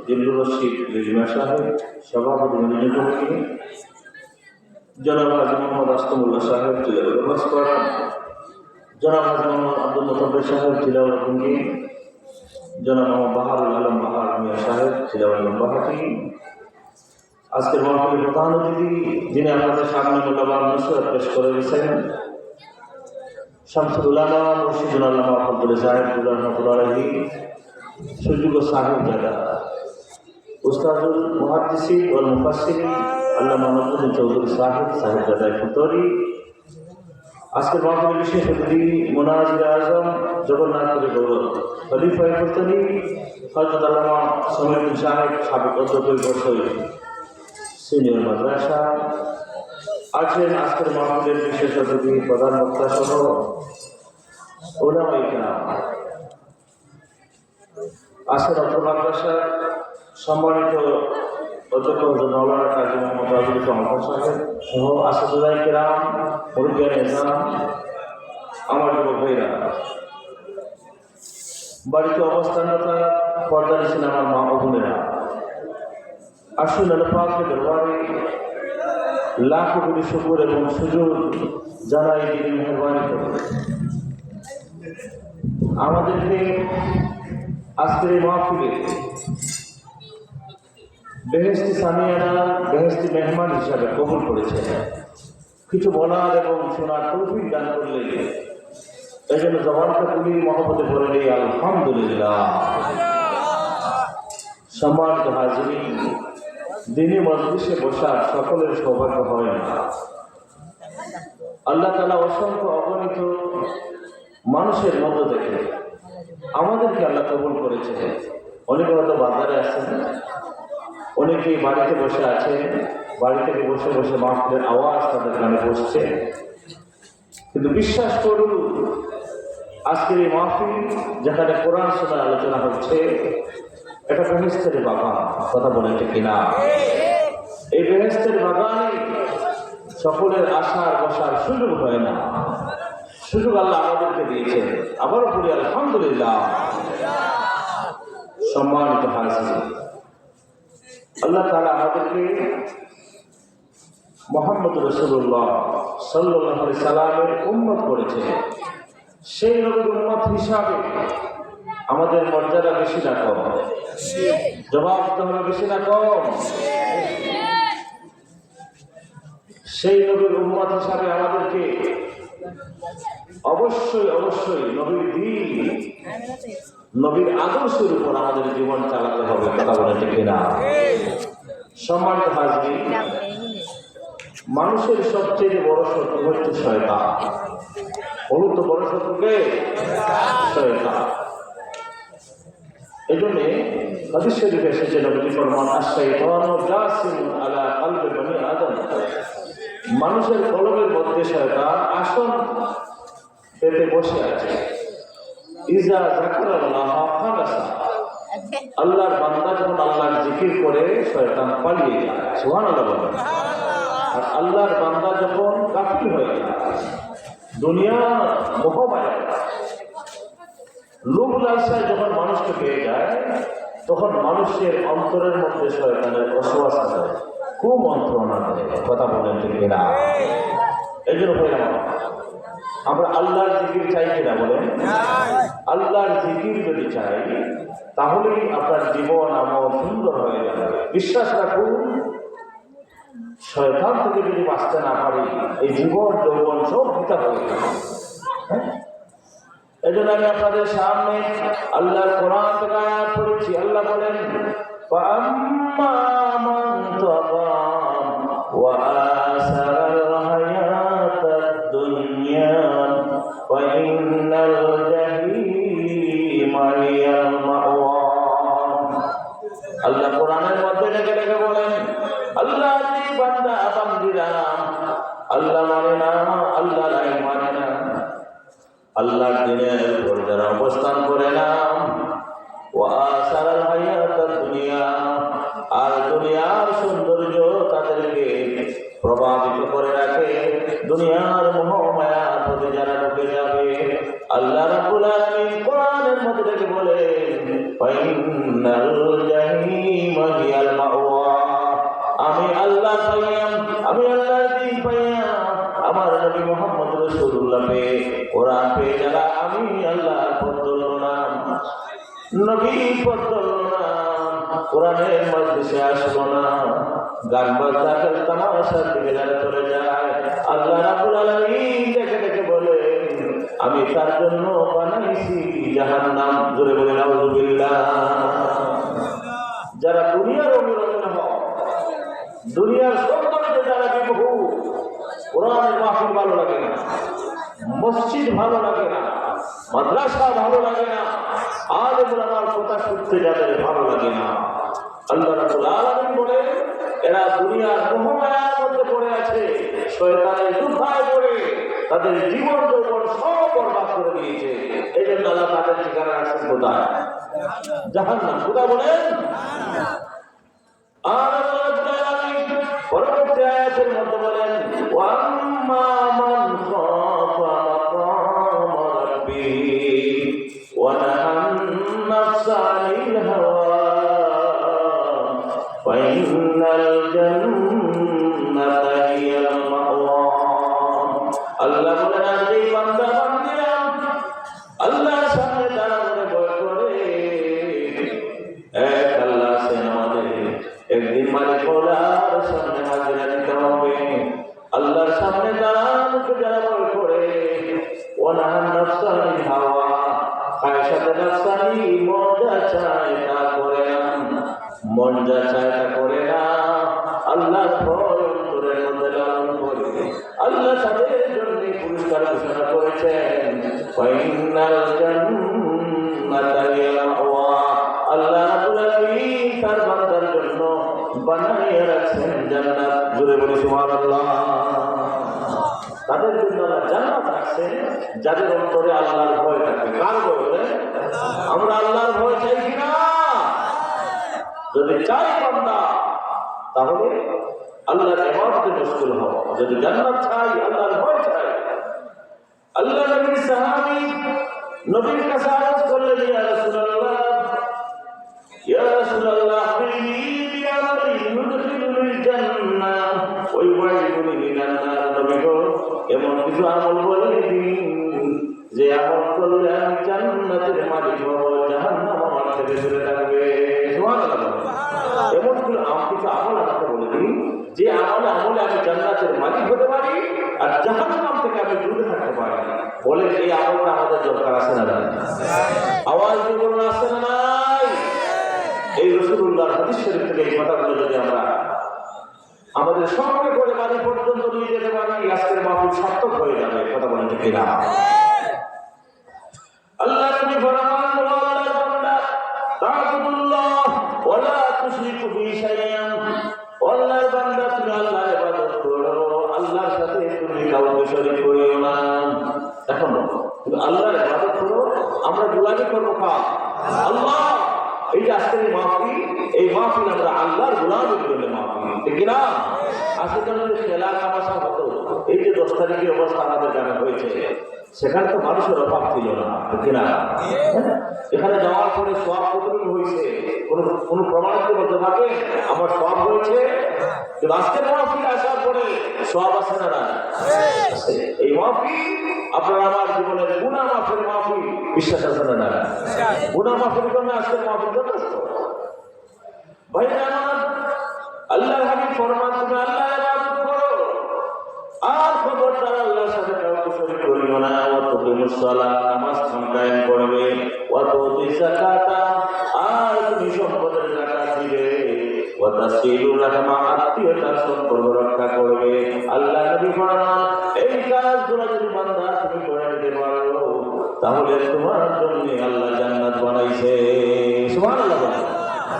জিল্লুর রশিদ রিজভী সাহেব, সভাপতি ম্যানেজিং কমিটি জনাব হাজী মোহাম্মদ আস্তমুল্লাহ সাহেব চিলাউড়া ভাস্কর, জনাব হাজী মোহাম্মদ আব্দুল মোতাব্বির সাহেব চিলাউড়া ভঙ্গি, জনাব মোহাম্মদ বাহারুল আলম বাহার মিয়া সাহেব চিলাউড়া লম্বাহাটি। আজকের মাহফিলের প্রধান অতিথি যিনি আপনাদের সামনে মূল্যবান নসিহত পেশ করে গেছেন শামসুল উলামা মুর্শিদুল আল্লামা আব্দুল সাহেব রহমাতুল্লাহ আলাইহি, সুযোগ্য সাহেব জাদা উস্তাদুল মুহাদ্দিসিন ওয়াল মুফাসসিরিন আল্লামা নজরুল চৌধুরী সাহেব জাদা ফুতরি। আজকের মাহফিলের বিশেষ অতিথি মুনাজির আজম জগন্নাথপুরের গৌরব খলিফা ফুতরি হযরত আল্লামা সমীউদ্দিন সাহেব সাবেক অধ্যক্ষ পরিষদ সিনিয়র মাদ্রাসা আছেন। আজকের মাহফিলের বিশেষ অতিথি প্রধান বক্তা সহ ওলামায়ে কেরাম আজকের অত্র মাদ্রাসার সম্মানিত অধ্যক্ষ মাওলানা কাজী মোহাম্মদ রাজুল ইসলাম সাহেব সহ আসাদুল্লাহ কেরাম, মুরব্বিয়ান ইসলাম, আমার যুবক ভাইরা, বাড়িতে অবস্থানরত পর্দা নিচ্ছেন আমার মা ও বোনেরা, আসুন আল্লাহ পাকের দরবারে লাখো কোটি শুকর এবং সুযোগ জানাই দিন মেহরবানি করুন। আমাদেরকে আজকের এই মাহফিলে বেহেশতি সামিয়ানা বেহেশতি মেহমান হিসাবে কবুল করেছে। কিছু বলার এবং শোনার তৌফিক দান করলে এই জন্য জবানটা খুলি মহব্বতে বলে নেই আলহামদুলিল্লাহ। সম্মানিত হাজিরিন, দিনী মজলিসে বসার সকলের সৌভাগ্য হয় না। আল্লাহ তাআলা অসংখ্য অগণিত মানুষের মধ্য থেকে আমাদেরকে আল্লাহ কবুল করেছে। অনেকে হয়তো বাজারে আছেন, অনেকেই বাড়িতে বসে আছেন, বাড়ি থেকে বসে বসে মাহফিলের আওয়াজ তাদের কানে বসছে। কিন্তু বিশ্বাস করুন, আজকের এই মাহফিল যেখানে কোরআন শোনার আলোচনা হচ্ছে, এটা বেহেশতের বাগান। কথা বলেন ঠিক কিনা? এই বেহেশতের বাগানে সকলের আসার বসার সুযোগ হয় না, সুযোগ আল্লাহ আমাদেরকে দিয়েছেন। আবারও বলি আলহামদুলিল্লাহ। সম্মানিত হাজির, আল্লাহ তাআলা আমাদেরকে মুহাম্মদ রাসূলুল্লাহ সাল্লাল্লাহু আলাইহি সাল্লামের উম্মত করেছে। সেই নবীর উম্মত হিসাবে আমাদের মর্যাদা বেশি না কম? জবাব দিতে হবে, বেশি না কম? সেই নবীর উম্মত হিসাবে আমাদেরকে অবশ্যই অবশ্যই নবীর দ্বীন, নবীর আদর্শের উপর আমাদের জীবন চালাতে হবে। কথা বলে ঠিক না? সম্মানিত হাজির, মানুষের সবচেয়ে বড় শত্রু হচ্ছে শয়তান। বলুন তো, বড় শত্রুকে? শয়তান। এই জন্য হাদিস শরীফে এসেছে, নবী ফরমান আশ-শাইতানু জাসিমুন আলা কলবি বনি আদম, মানুষের কলবের মধ্যে শয়তান আসন পেতে বসে আছে। ইজা যাকারাল্লাহ খালাসা, আল্লাহর বান্দা যখন আল্লাহর জিকির করে শয়তান পালিয়ে যায়। সুবহানাল্লাহ বলেন। আর আল্লাহর বান্দা যখন গাফিল হয়ে যায়, দুনিয়া মোহমায়া লোভ লালসায় যখন মানুষকে পেয়ে যায়, তখন মানুষের অন্তরের মধ্যে শয়তানের অসুয়াস দেয়, খুব মন্ত্রণা দেয়। কথা বলেন ঠিক কিনা? এই জন্য হইলাম আমরা আল্লাহর জিকির চাই কিনা বলেন? আল্লাহর জিকির যদি চাই তাহলেই আপনার জীবন আমল সুন্দর হয়ে যাবে। বিশ্বাস রাখুন, শয়তান থেকে যদি বাঁচতে না পারি, এই জীবন যৌবন সব পিতা হয়ে যাবে। এই জন্য আমি আপনাদের সামনে আল্লাহর কোরআন থেকে আয়াত পড়েছি। আল্লাহ বলেন, فَأَمَّا مَنْ طَغَى وَآثَرَ الْحَيَاةَ الدُّنْيَا فَإِنَّ الْجَحِيمَ هِيَ الْمَأْوَى। আল্লাহ কোরআনের মধ্যে লেখে বলেন, আল্লাহ যে বান্দা বান্দিরা আল্লাহ মানে না, আল্লাহ আইন মানে না, আল্লাহর দিনের উপর যারা অবস্থান করে না, ওয়াসারাল হায়াতাদ দুনিয়া, আর দুনিয়ার সৌন্দর্য তাদেরকে প্রভাবিত করে রাখে, দুনিয়ার মোহ মায়ার প্রতি যারা ঢুকে যাবে, আল্লাহ রাব্বুল আলামিন কোরআনের মধ্যে থেকে বলে, ফাইন্নাল জাহিমা হিয়াল মাওয়া। আমি আল্লাহ পাইয়াম, আমি আল্লাহর দিন পাইয়াম, আমার নবী মুহাম্মদ রাসূলুল্লাহ পেয়ে, কোরআন পেয়ে যারা আমি আল্লাহর পথ ধরল না, নবীর পথ ধরল না, কোরআনের মজলিসে আসলো না, গান বাজনা খেল তামাশার দিকে যারা চলে যায়, আল্লাহ রাব্বুল আলামিন দেখে দেখে বলে, আমি তার জন্য বানাইছি জাহান্নাম। জোরে বলে নাউযুবিল্লাহ। যারা দুনিয়ার অনুরোধন হয়, দুনিয়ার সৌন্দর্যে যারা বিমুখ, কোরআনের মাহফিল ভালো লাগে না, মসজিদ ভালো লাগে না, মাদ্রাসা ভালো লাগে না, আলেম ওলামার কথা শুনতে যাদের ভালো লাগে না, আল্লাহ রাব্বুল আলামিন বলে এরা দুনিয়ার মোহমায়ার মধ্যে পড়ে আছে, শয়তানের দুর্ভায় পড়ে তাদের জীবন যৌবন সব বরবাদ করে দিয়েছে। এই জন্য আল্লাহ তাদের ঠিকানা রাখছেন কোথায়? জাহান্নাম। কোথায় বলেন? আর পরবর্তী আয়াতের মধ্যে বলেন, ওয়াম্মা মান খাফা মাকাম রাব্বিহি ওয়া নাহান নাফসা আনিল হাওয়া ফাইন্নাল জান্নাতা হিয়াল মাওয়া। আল্লাহ বলেন, আর যেই বান্দা বান্দিরা আল্লাহর সামনে দাঁড়ানো ভয় করে, এক আল্লাহ আছেন আমাদের, একদিন মালিক মওলার সামনে হাজিরা দিতে হবে। আল্লাহর সামনে দাঁড়ানোকে যারা ভয় করে, ওয়ানাহান নাফসা আনিল হাওয়া, খায়সাতে নাফসানি, মন যা চায় তা করে না, মন যা চায় তা করে না, আল্লাহর ভয় অন্তরের মধ্যে লালন করে। আল্লাহ তাদের জন্য পুরস্কার ঘোষণা করেছেন, ফাইনাল জান্নাতা হিয়াল মাওয়া। আল্লাহ রাব্বুল আলামিন তার বান্দার জন্য বানাইয়া রাখছেন জান্নাত। জোরে বলি সুবহানাল্লাহ। তাদের জন্য আল্লাহ জান্নাত রাখছেন যাদের অন্তরে আল্লাহর ভয় থাকে। কার ভয়? বলে আমরা আল্লাহর ভয় চাই কিনা? যদি চাই বান্দা, তাহলে আল্লাহর ইবাদতে মশগুল হও। যদি জান্নাত চাই, আল্লাহর ভয় চাই। আল্লাহ নবীর সাহাবী নবীর কাছে আরজ করলেন, ইয়া রাসূলুল্লাহ, ইয়া রাসূলুল্লাহ, আখবিরনি বিআমরিন ইউদখিলুল জান্নাহ ওয়া ইউবাইদুনি মিনান নার। নবী গো, এমন কিছু আমল বলে দিন যে আমল করলে আমি জান্নাতের মালিক হব, জাহান্নাম আমার থেকে দূরে থাকবে। সুবহানাল্লাহ। এমন কিছু আমল আমাকে বলে দিন যে আমলে আমি জান্নাতের মালিক হতে পারি আর জাহান্নাম থেকে আমি দূরে থাকতে পারি। বলে এই আমলটা আমাদের দরকার আছে না? আওয়াজ দিয়ে বলুন, আছে না নাই? এই রাসূলুল্লাহর হাদিস শরীফ থেকে এই কথাগুলো যদি আমরা আমাদের সঙ্গে করে বাড়ি পর্যন্ত নিয়ে যেতে পারি, আজকের মাহফিল সার্থক হয়ে যাবে। কথা বলেন ঠিক কিনা? আল্লাহ তুমি ফরমান, ওয়ালা বান্দা তা'বুদুল্লাহ ওয়া লা তুশরিকু বিহি শাইআন। আল্লাহর বান্দা, তুমি আল্লাহর ইবাদত করো, আল্লাহর সাথে তুমি কাউকে শরীক করিও না। এখন তুমি আল্লাহর ইবাদত করো, আমরা আমরা গোলামি করবো কার? আল্লাহ। এই যে আজকের এই মাহফিল আমরা আল্লাহর গোলামির জন্য মাহফিল, ঠিক না? আজকে যদি খেলা তামাশা হতো, এই যে 10 তারিখের অবস্থা আমাদের গ্রামে হয়েছে, সেখানে তো মানুষের অভাব ছিল না, ঠিক না? এখানে যাওয়ার পরে সব কতটুকু হয়েছে কোনো প্রমাণ বলতে পারবে আমার সব হয়েছে? কিন্তু আজকের মাহফিল আসার পরে সব আছে না? এই মাহফিল আপনার আমার জীবনের গুনাহ মাফের মাহফিল, বিশ্বাস আছে না? গুনাহ মাফের জন্য আজকের মাহফিল যথেষ্ট। ভাই আমার আল্লাহর হাবিব ফরমান, তুমি আল্লাহর ইবাদত করো আর খবরদার আল্লাহর সাথে কাউকে শরীক করিও না। ওয়া তুকিমুস সালাত, নামাজ কায়েম করবে। ওয়া তুতিস যাকাতা, আর তুমি সম্পদের যাকাত দিবে। ওয়া তাসিলুর রাহমা, আত্মীয়তার সম্পর্ক রক্ষা করবে। আল্লাহ নবী ফরমান, এই কাজগুলো যদি বান্দা তুমি করে নিতে পারো, তাহলে তোমার জন্য আল্লাহ জান্নাত বানাইছে। সুবহানাল্লাহ।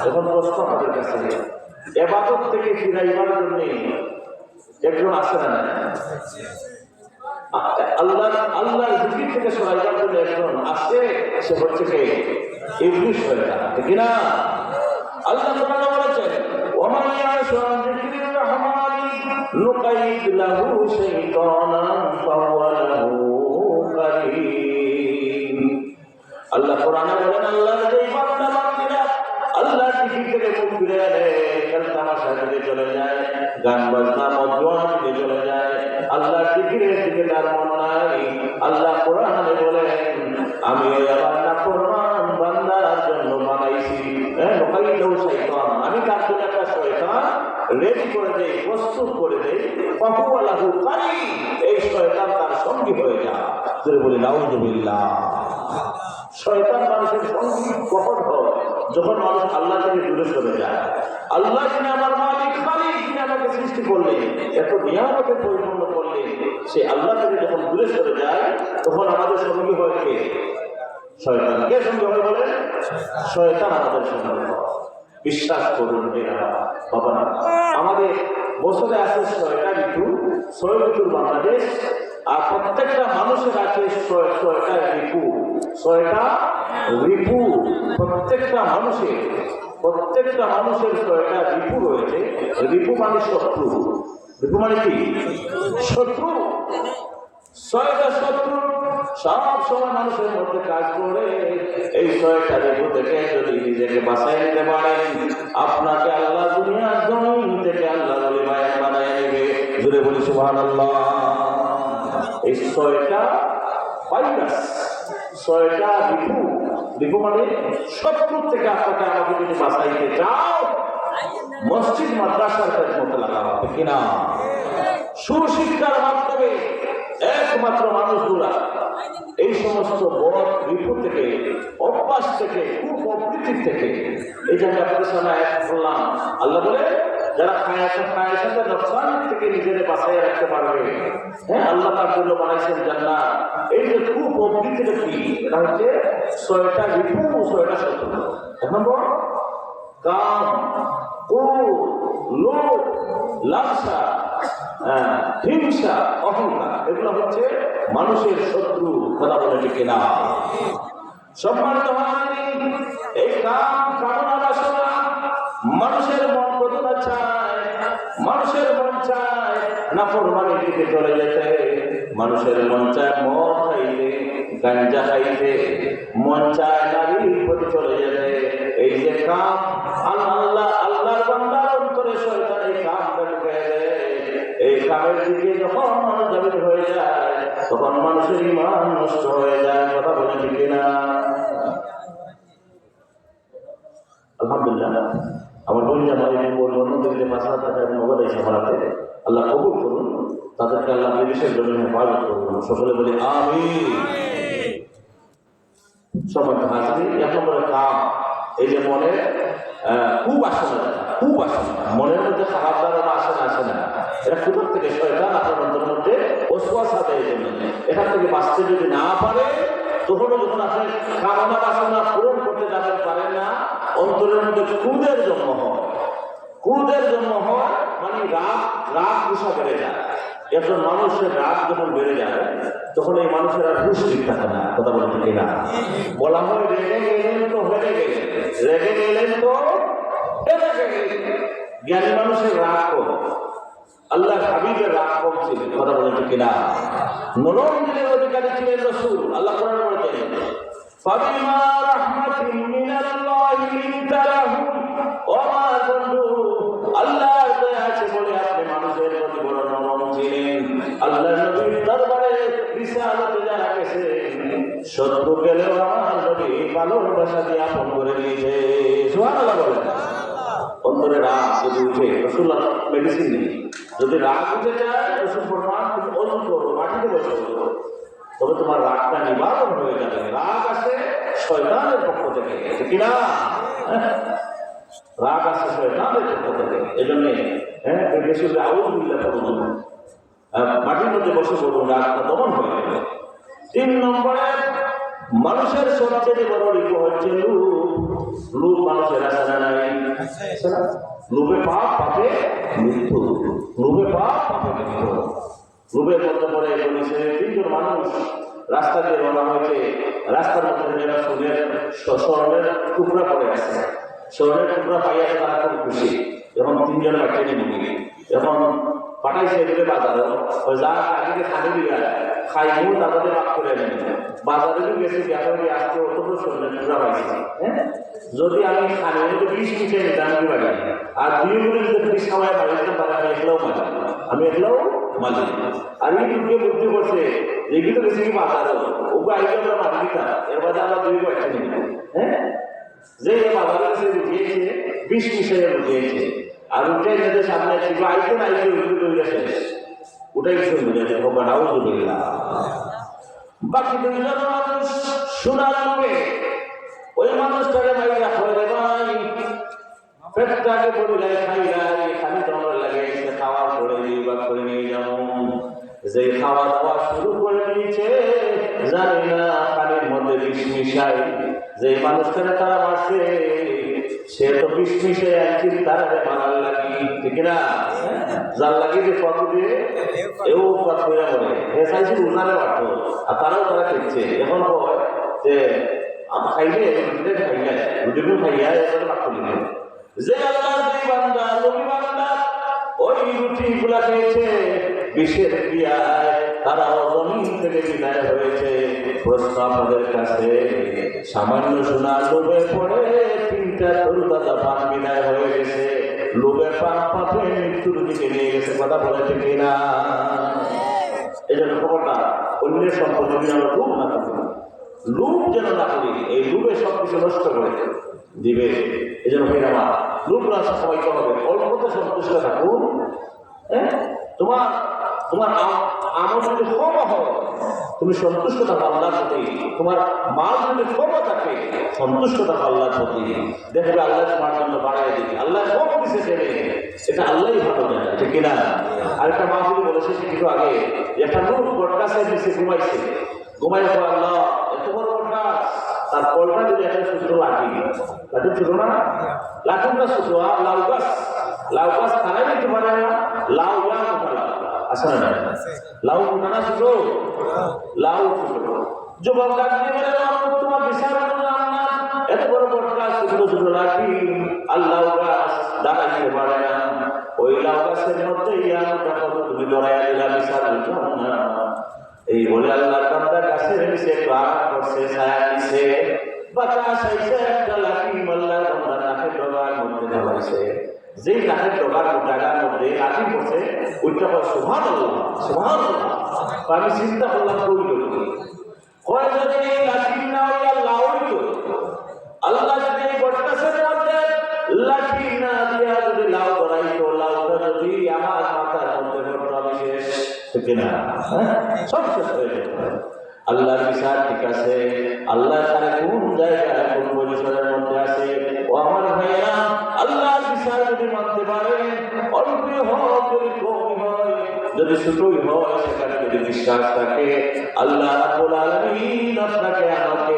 এখন প্রশ্ন আমাদের কাছে, ইবাদত থেকে ফিরাইবার জন্য একজন আছে না? আল্লাহর জিকির থেকে সরাইবার জন্য একজন আছে, সে হচ্ছে কে? ইবলিস শয়তান, ঠিক না? আল্লাহ তাআলা বলেছেন, ওয়া মান ইয়াশু আন যিকরির রাহমানি নুকাইদ লাহু শাইতানান ফাহুয়া লাহু কারীন। আল্লাহ কোরআনে বলেন, আল্লাহর যে বান্দা বান্দীরা আল্লাহর জিকির থেকে মুখ ফিরে আনে, খেলা তামাশা দিকে চলে যায়, গান বাজনা মজওয়া দিকে চলে যায়, আল্লাহর জিকিরের দিকে তার মন নাই। আল্লাহ কোরআনে বলেন, আমি ওই আমার নাফরমান বান্দার জন্য বানাইছি শয়তান, আমি তার জন্য একটা শয়তান রেডি করে দেই, প্রস্তুত করে দেই। ফাহুয়া লাহু কারীন, এই শয়তান তার সঙ্গী হয়ে যায়। তুই বলি নাউযুবিল্লাহ। শয়তান মানুষের সঙ্গী কখন হয়? যখন মানুষ আল্লাহ থেকে দূরে সরে যায়। আল্লাহ যিনি আমার মালিক, যিনি আমাকে সৃষ্টি করলেন, এত নিয়ামতের পরিপূর্ণ করলেন, সে আল্লাহ থেকে যখন দূরে সরে যায়, তখন আমাদের সঙ্গী হয় কে? শয়তান। কে সঙ্গী হয় বলে? শয়তান আমাদের সঙ্গী হয়। বিশ্বাস করুন বাবা, আমাদের বছরে আছে 6টা ঋতু, 6 ঋতুর বাংলাদেশ, আর প্রত্যেকটা মানুষের আছে 6টা ঋতু, 6টা ঋতু। প্রত্যেকটা মানুষের 6টা ঋতু রয়েছে। ঋতু মানে শত্রু। ঋতু মানে কি? শত্রু। 6টা শত্রু সব সময় মানুষের মধ্যে কাজ করে। এই 6টা ঋতু থেকে যদি নিজেকে বাঁচাই নিতে পারেন, আপনাকে আল্লাহ দুনিয়ার জমিন থেকে আল্লাহ বলে মায়া বানায় নেবে। জুড়ে বলি সুবহানাল্লাহ। এই 6টা ভাইরাস, 6টা ঋতু মানে শত্রু থেকে আপনাকে আমাকে যদি বাঁচাইতে চাও, মসজিদ মাদ্রাসার মধ্যে লাগানো হবে কিনা? সুশিক্ষার মাধ্যমে একমাত্র মানুষগুলা এই সমস্ত বড় ঋতু থেকে, অভ্যাস থেকে, কুপ্রবৃত্তির থেকে, এই যে আপনাদের সামনে আয়াত বললাম, আল্লাহ বলে যারা খায়ের সাথে নকশান থেকে নিজেদের বাঁচাইয়া রাখতে পারবে, হ্যাঁ, আল্লাহ তার জন্য বানাইছেন জান্নাত। এই যে কুপ্রবৃত্তিটা কি? এটা হচ্ছে 6টা ঋতু, 6টা শত্রু। এক নম্বর কাম, ক্রোধ, লোভ, লালসা, হিংসা, অহংকার। এগুলো হচ্ছে মানুষের শত্রু। কথা বলে ঠিক না? সম্মানিত এই কাম, কামনা, বাসনা, মানুষের মন কতটা চায়, মানুষের মন চায় নাফরমানির দিকে চলে যেতে, মানুষের মন চায় মদ খাইতে, গাঞ্জা খাইতে, মন চায় নারীর প্রতি চলে যেতে। এই যে কাম, আল্লাহর বান্দার অন্তরে শয়তান এই কামটা ঢুকে দেয়। এই কামের দিকে যখন মানুষ জাবির হয়ে যায়, তখন মানুষের ঈমান নষ্ট হয়ে যায়। কথা বলে ঠিক না? আলহামদুলিল্লাহ, আমার বন্ধুরা ভাই বলবো, অন্যদিকে 5,000 টাকা নগদ এসে বাড়াতে আল্লাহ কবুল করুন, তাদেরকে আল্লাহ বিদেশের জন্য হেফাজত করুন। সকলে বলি আমিন। সবাই হাজির। 1 নম্বরে কাম, এই যে মনে খুব আসে না, মনের মধ্যে খারাপ ধারণা আসে না, এটা কোথার থেকে? শয়তান আপনার অন্তরের মধ্যে ওয়াসওয়াসা দেয়। এখান থেকে বাঁচতে যদি না পারে, তখনও যখন আপনি কামনা বাসনা পূরণ করতে যাবেন পারেন না, অন্তরের মধ্যে ক্রোধের জন্ম হয়। ক্রোধের জন্ম হয় মানে রাগ গুসা বেড়ে যায়। একজন মানুষের রাগ যখন বেড়ে যায় তখন এই মানুষের আর হুঁশ ঠিক থাকে না, কথা বলে ঠিক না? বলা হয় রেগে গেলেন তো হেরে গেলেন, রেগে গেলেন তো হেরে গেলেন। জ্ঞানী মানুষের রাগ কম, আল্লাহ হাবিবের রাগ কম ছিল, কথা বলে ঠিক না? নরম দিলের অধিকারী ছিলেন রাসূল। আল্লাহ কোরআনে বলেছেন ফাবিমা রাহমাতিন মিনাল্লাহি লিনতা লাহুম, ও আমার বন্ধু আল্লাহর দয়া আছে বলে আপনি মানুষের প্রতি বড় নরম ছিলেন। আল্লাহর নবীর দরবারে রিসালাতে যারা গেছে শত্রু গেলেও আমার নবী ভালোবাসা দিয়ে আপন করে নিয়েছে। সুবহানাল্লাহ বলেন। অন্তরে রাগ যদি উঠে, রাসূলুল্লাহ মেডিসিন নেই, যদি রাগ উঠে যায় রাসূল ফরমান তুমি ওযু করো, মাটিতে বসে করো, তবে তোমার রাগটা নিবারণ হয়ে যাবে। রাগ আসে শয়তানের পক্ষ থেকে, ঠিক না? রাগ আসে শয়তানের পক্ষ থেকে। এই জন্যে বেশি আউযুবিল্লাহ করুন, মাটির মধ্যে বসে করুন, রাগটা দমন হয়ে যাবে। 3 নম্বরে মানুষের সবচেয়ে বড় রিপু হচ্ছে লোভ। লোভ মানুষের আছে না নাই? লোভে পাপ, পাপে মৃত্যু। লোভে পাপ, পাপে মৃত্যু। লোভের মধ্যে পড়ে বলেছে 3 জন মানুষ রাস্তা দিয়ে রওনা হয়েছে, রাস্তার মধ্যে যারা স্বর্ণের টুকরা পড়ে আছে, স্বর্ণের টুকরা পাইয়া তারা খুব খুশি। এখন 3 জন বাচ্চা নিয়ে মুখে এখন পাঠাইছে এগুলো বাজারে, যা আগে খালি দিয়া খাইবো তাদের ভাগ করে নেন। বাজারে গেছে ব্যাপারে আসতে অত স্বর্ণের টুকরা পাইছে, যদি আমি খালি 20 মিনিটে নিতাম কি পারি, আর 2 মিনিট যদি 20 সময় পাইতে পারে আমি একলাও মালি, আমি একলাও মালি। আর এই দুটোকে বুদ্ধি করছে এগুলো বেশি কি বাজারে ওকে আইলে আমরা মালি দিতাম, এর বাদে আমরা 2 বাচ্চা নিই। যে বাজারে সে উঠিয়েছে 20 মিনিটে উঠিয়েছে, আর উঠে এদের সামনে ছিল আইতে না আইতে উঠে তৈরি শেষ, ওটাই শুনবে যে ভগবান আউযুবিল্লাহ। বাকি 2 জন মানুষ শোনার লোভে ওই মানুষটাকে মাইরা হয়ে ভাই পেটটাকে পড়ে যায়, খাই যায়, খালি দমর লাগে, সে খাওয়ার পরে বা করে নিয়ে যাও। যে খাওয়া দাওয়া শুরু করে দিয়েছে জানি না পানির মধ্যে বিষ মিশাই, যে মানুষটাকে তারা মারছে সে তো বিষ মিশে একদিন তারা মারার লাগি, ঠিক না? যার লাগি যে কত দিয়ে এও কথা বলে এ চাইছে উনারে বাড়ত, আর তারাও তারা খেচ্ছে। এখন হয় যে আমি খাইলে খাইলে রুটিগুলো খাইয়া এবারে বাক্য নিবে যে আল্লাহর দুই বান্দা নবী বান্দা ওই রুটি গুলা খেয়েছে বিষের ক্রিয়ায়, তারাও জমিন থেকে বিদায় হয়েছে। প্রশ্ন আপনাদের কাছে, সামান্য সোনা লোভে পড়ে 3টা তরুতাজা পান বিদায় হয়ে গেছে, লোভের পান পাপে মৃত্যুর দিকে নিয়ে গেছে, কথা বলেছে কিনা? এই জন্য খবরটা অন্যের সম্পত্তি আমরা লোভ না করি, লোভ যেন না করি, এই লোভে সবকিছু নষ্ট করে দিবে। এই জন্য ভাই আমার লোভ রাস্তা সবাইকে হবে, অল্পতে সন্তুষ্ট থাকুন। তোমার তোমার আমল যদি কম হয় তুমি সন্তুষ্ট থাকো আল্লাহর প্রতি, তোমার মাল যদি কম থাকে সন্তুষ্ট থাকো আল্লাহর প্রতি, দেখবে আল্লাহ তোমার জন্য বাড়াই দিবে। আল্লাহ কম দিছে দেবে, এটা আল্লাহই ভালো জানে, ঠিক কিনা? আরেকটা মাহফিল বলেছে কিছু আগে, একটা লোক বটগাছের নিচে ঘুমাইছে, ঘুমাইলে আল্লাহ এত বড় বটগাছ, তার কলটা যদি একটা ছোট লাঠি, লাঠি ছোট না, লাঠিটা ছোট, আর লাউ গাছ খারাই দিতে পারে না, লাউ গাছ আছে না? লাউ না ছোট, লাউ ছোট। যুবক ডাকতে বলে তোমার বিশাল এত বড় বটগাছ ছোট ছোট লাঠি আর লাউ গাছ দাঁড়া দিতে পারে না, ওই লাউ গাছের মধ্যে তুমি দৌড়াইয়া দিলা বিশাল না। এই বলে আল্লাহর বান্দা গাছের নিচে প্রাণ করছে, ছায়া দিছে, বাতাস আইছে, একটা লাঠি মাল্লার বান্দা নাকের ডগার মধ্যে ঢালাইছে। যেই নাকের ডগার জায়গার মধ্যে লাঠি পড়ছে ওইটা হয় সুবহানাল্লাহ, সুবহানাল্লাহ। আমি চিন্তা করলাম কইল কয় যদি এই লাঠি না হইয়া লাউ হইতো, আল্লাহ যদি এই বটগাছের মধ্যে লাঠি না দিয়া যদি লাউ ধরাইতো, লাউটা যদি আমার মাথার মধ্যে ঘটনা বিশেষ ঠিক না, সব শেষ হয়ে যেত। আল্লাহর বিচার ঠিক আছে, আল্লাহ তারা কোন জায়গায় কোন পরিসরের মধ্যে আছে। ও আমার ভাইয়া, আল্লাহর বিচার যদি মানতে পারে, অল্পই হোক যদি কমই হয়, যদি ছোটই হয়, সেখানে যদি বিশ্বাস থাকে, আল্লাহ রাব্বুল আলামিন আপনাকে আমাকে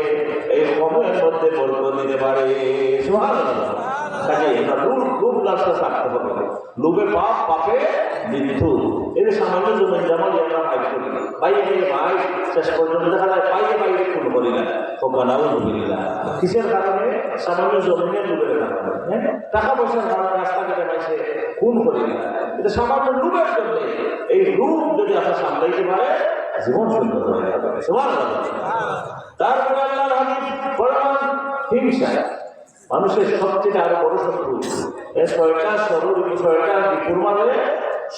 এই কমের মধ্যে বরকত দিতে পারে। সুবহানাল্লাহ। তাকে আমরা খুব রাস্তা থাকতে হবে। লোভে পাপ, পাপে মৃত্যু। এই যে সামান্য জমি যেমন আমরা ভাই করি, বাইরে ভাই শেষ পর্যন্ত দেখা যায় বাইরে বাইরে খুন করি না, ওখানেও ডুবি না। কিসের কারণে? সামান্য জমিনের লোভের কারণে, টাকা পয়সার কারণে রাস্তাঘাটে পাইছে খুন করি না, এটা সামান্য লোভের জন্য। এই লোভ যদি আপনি সামলাইতে পারে, জীবন সুন্দর হয়ে যাবে। তারপরে আল্লাহর হাবিব বলেন, হিংসা মানুষের সবচেয়ে আরো বড় শত্রু। এর ছয়টা বিপুর মানে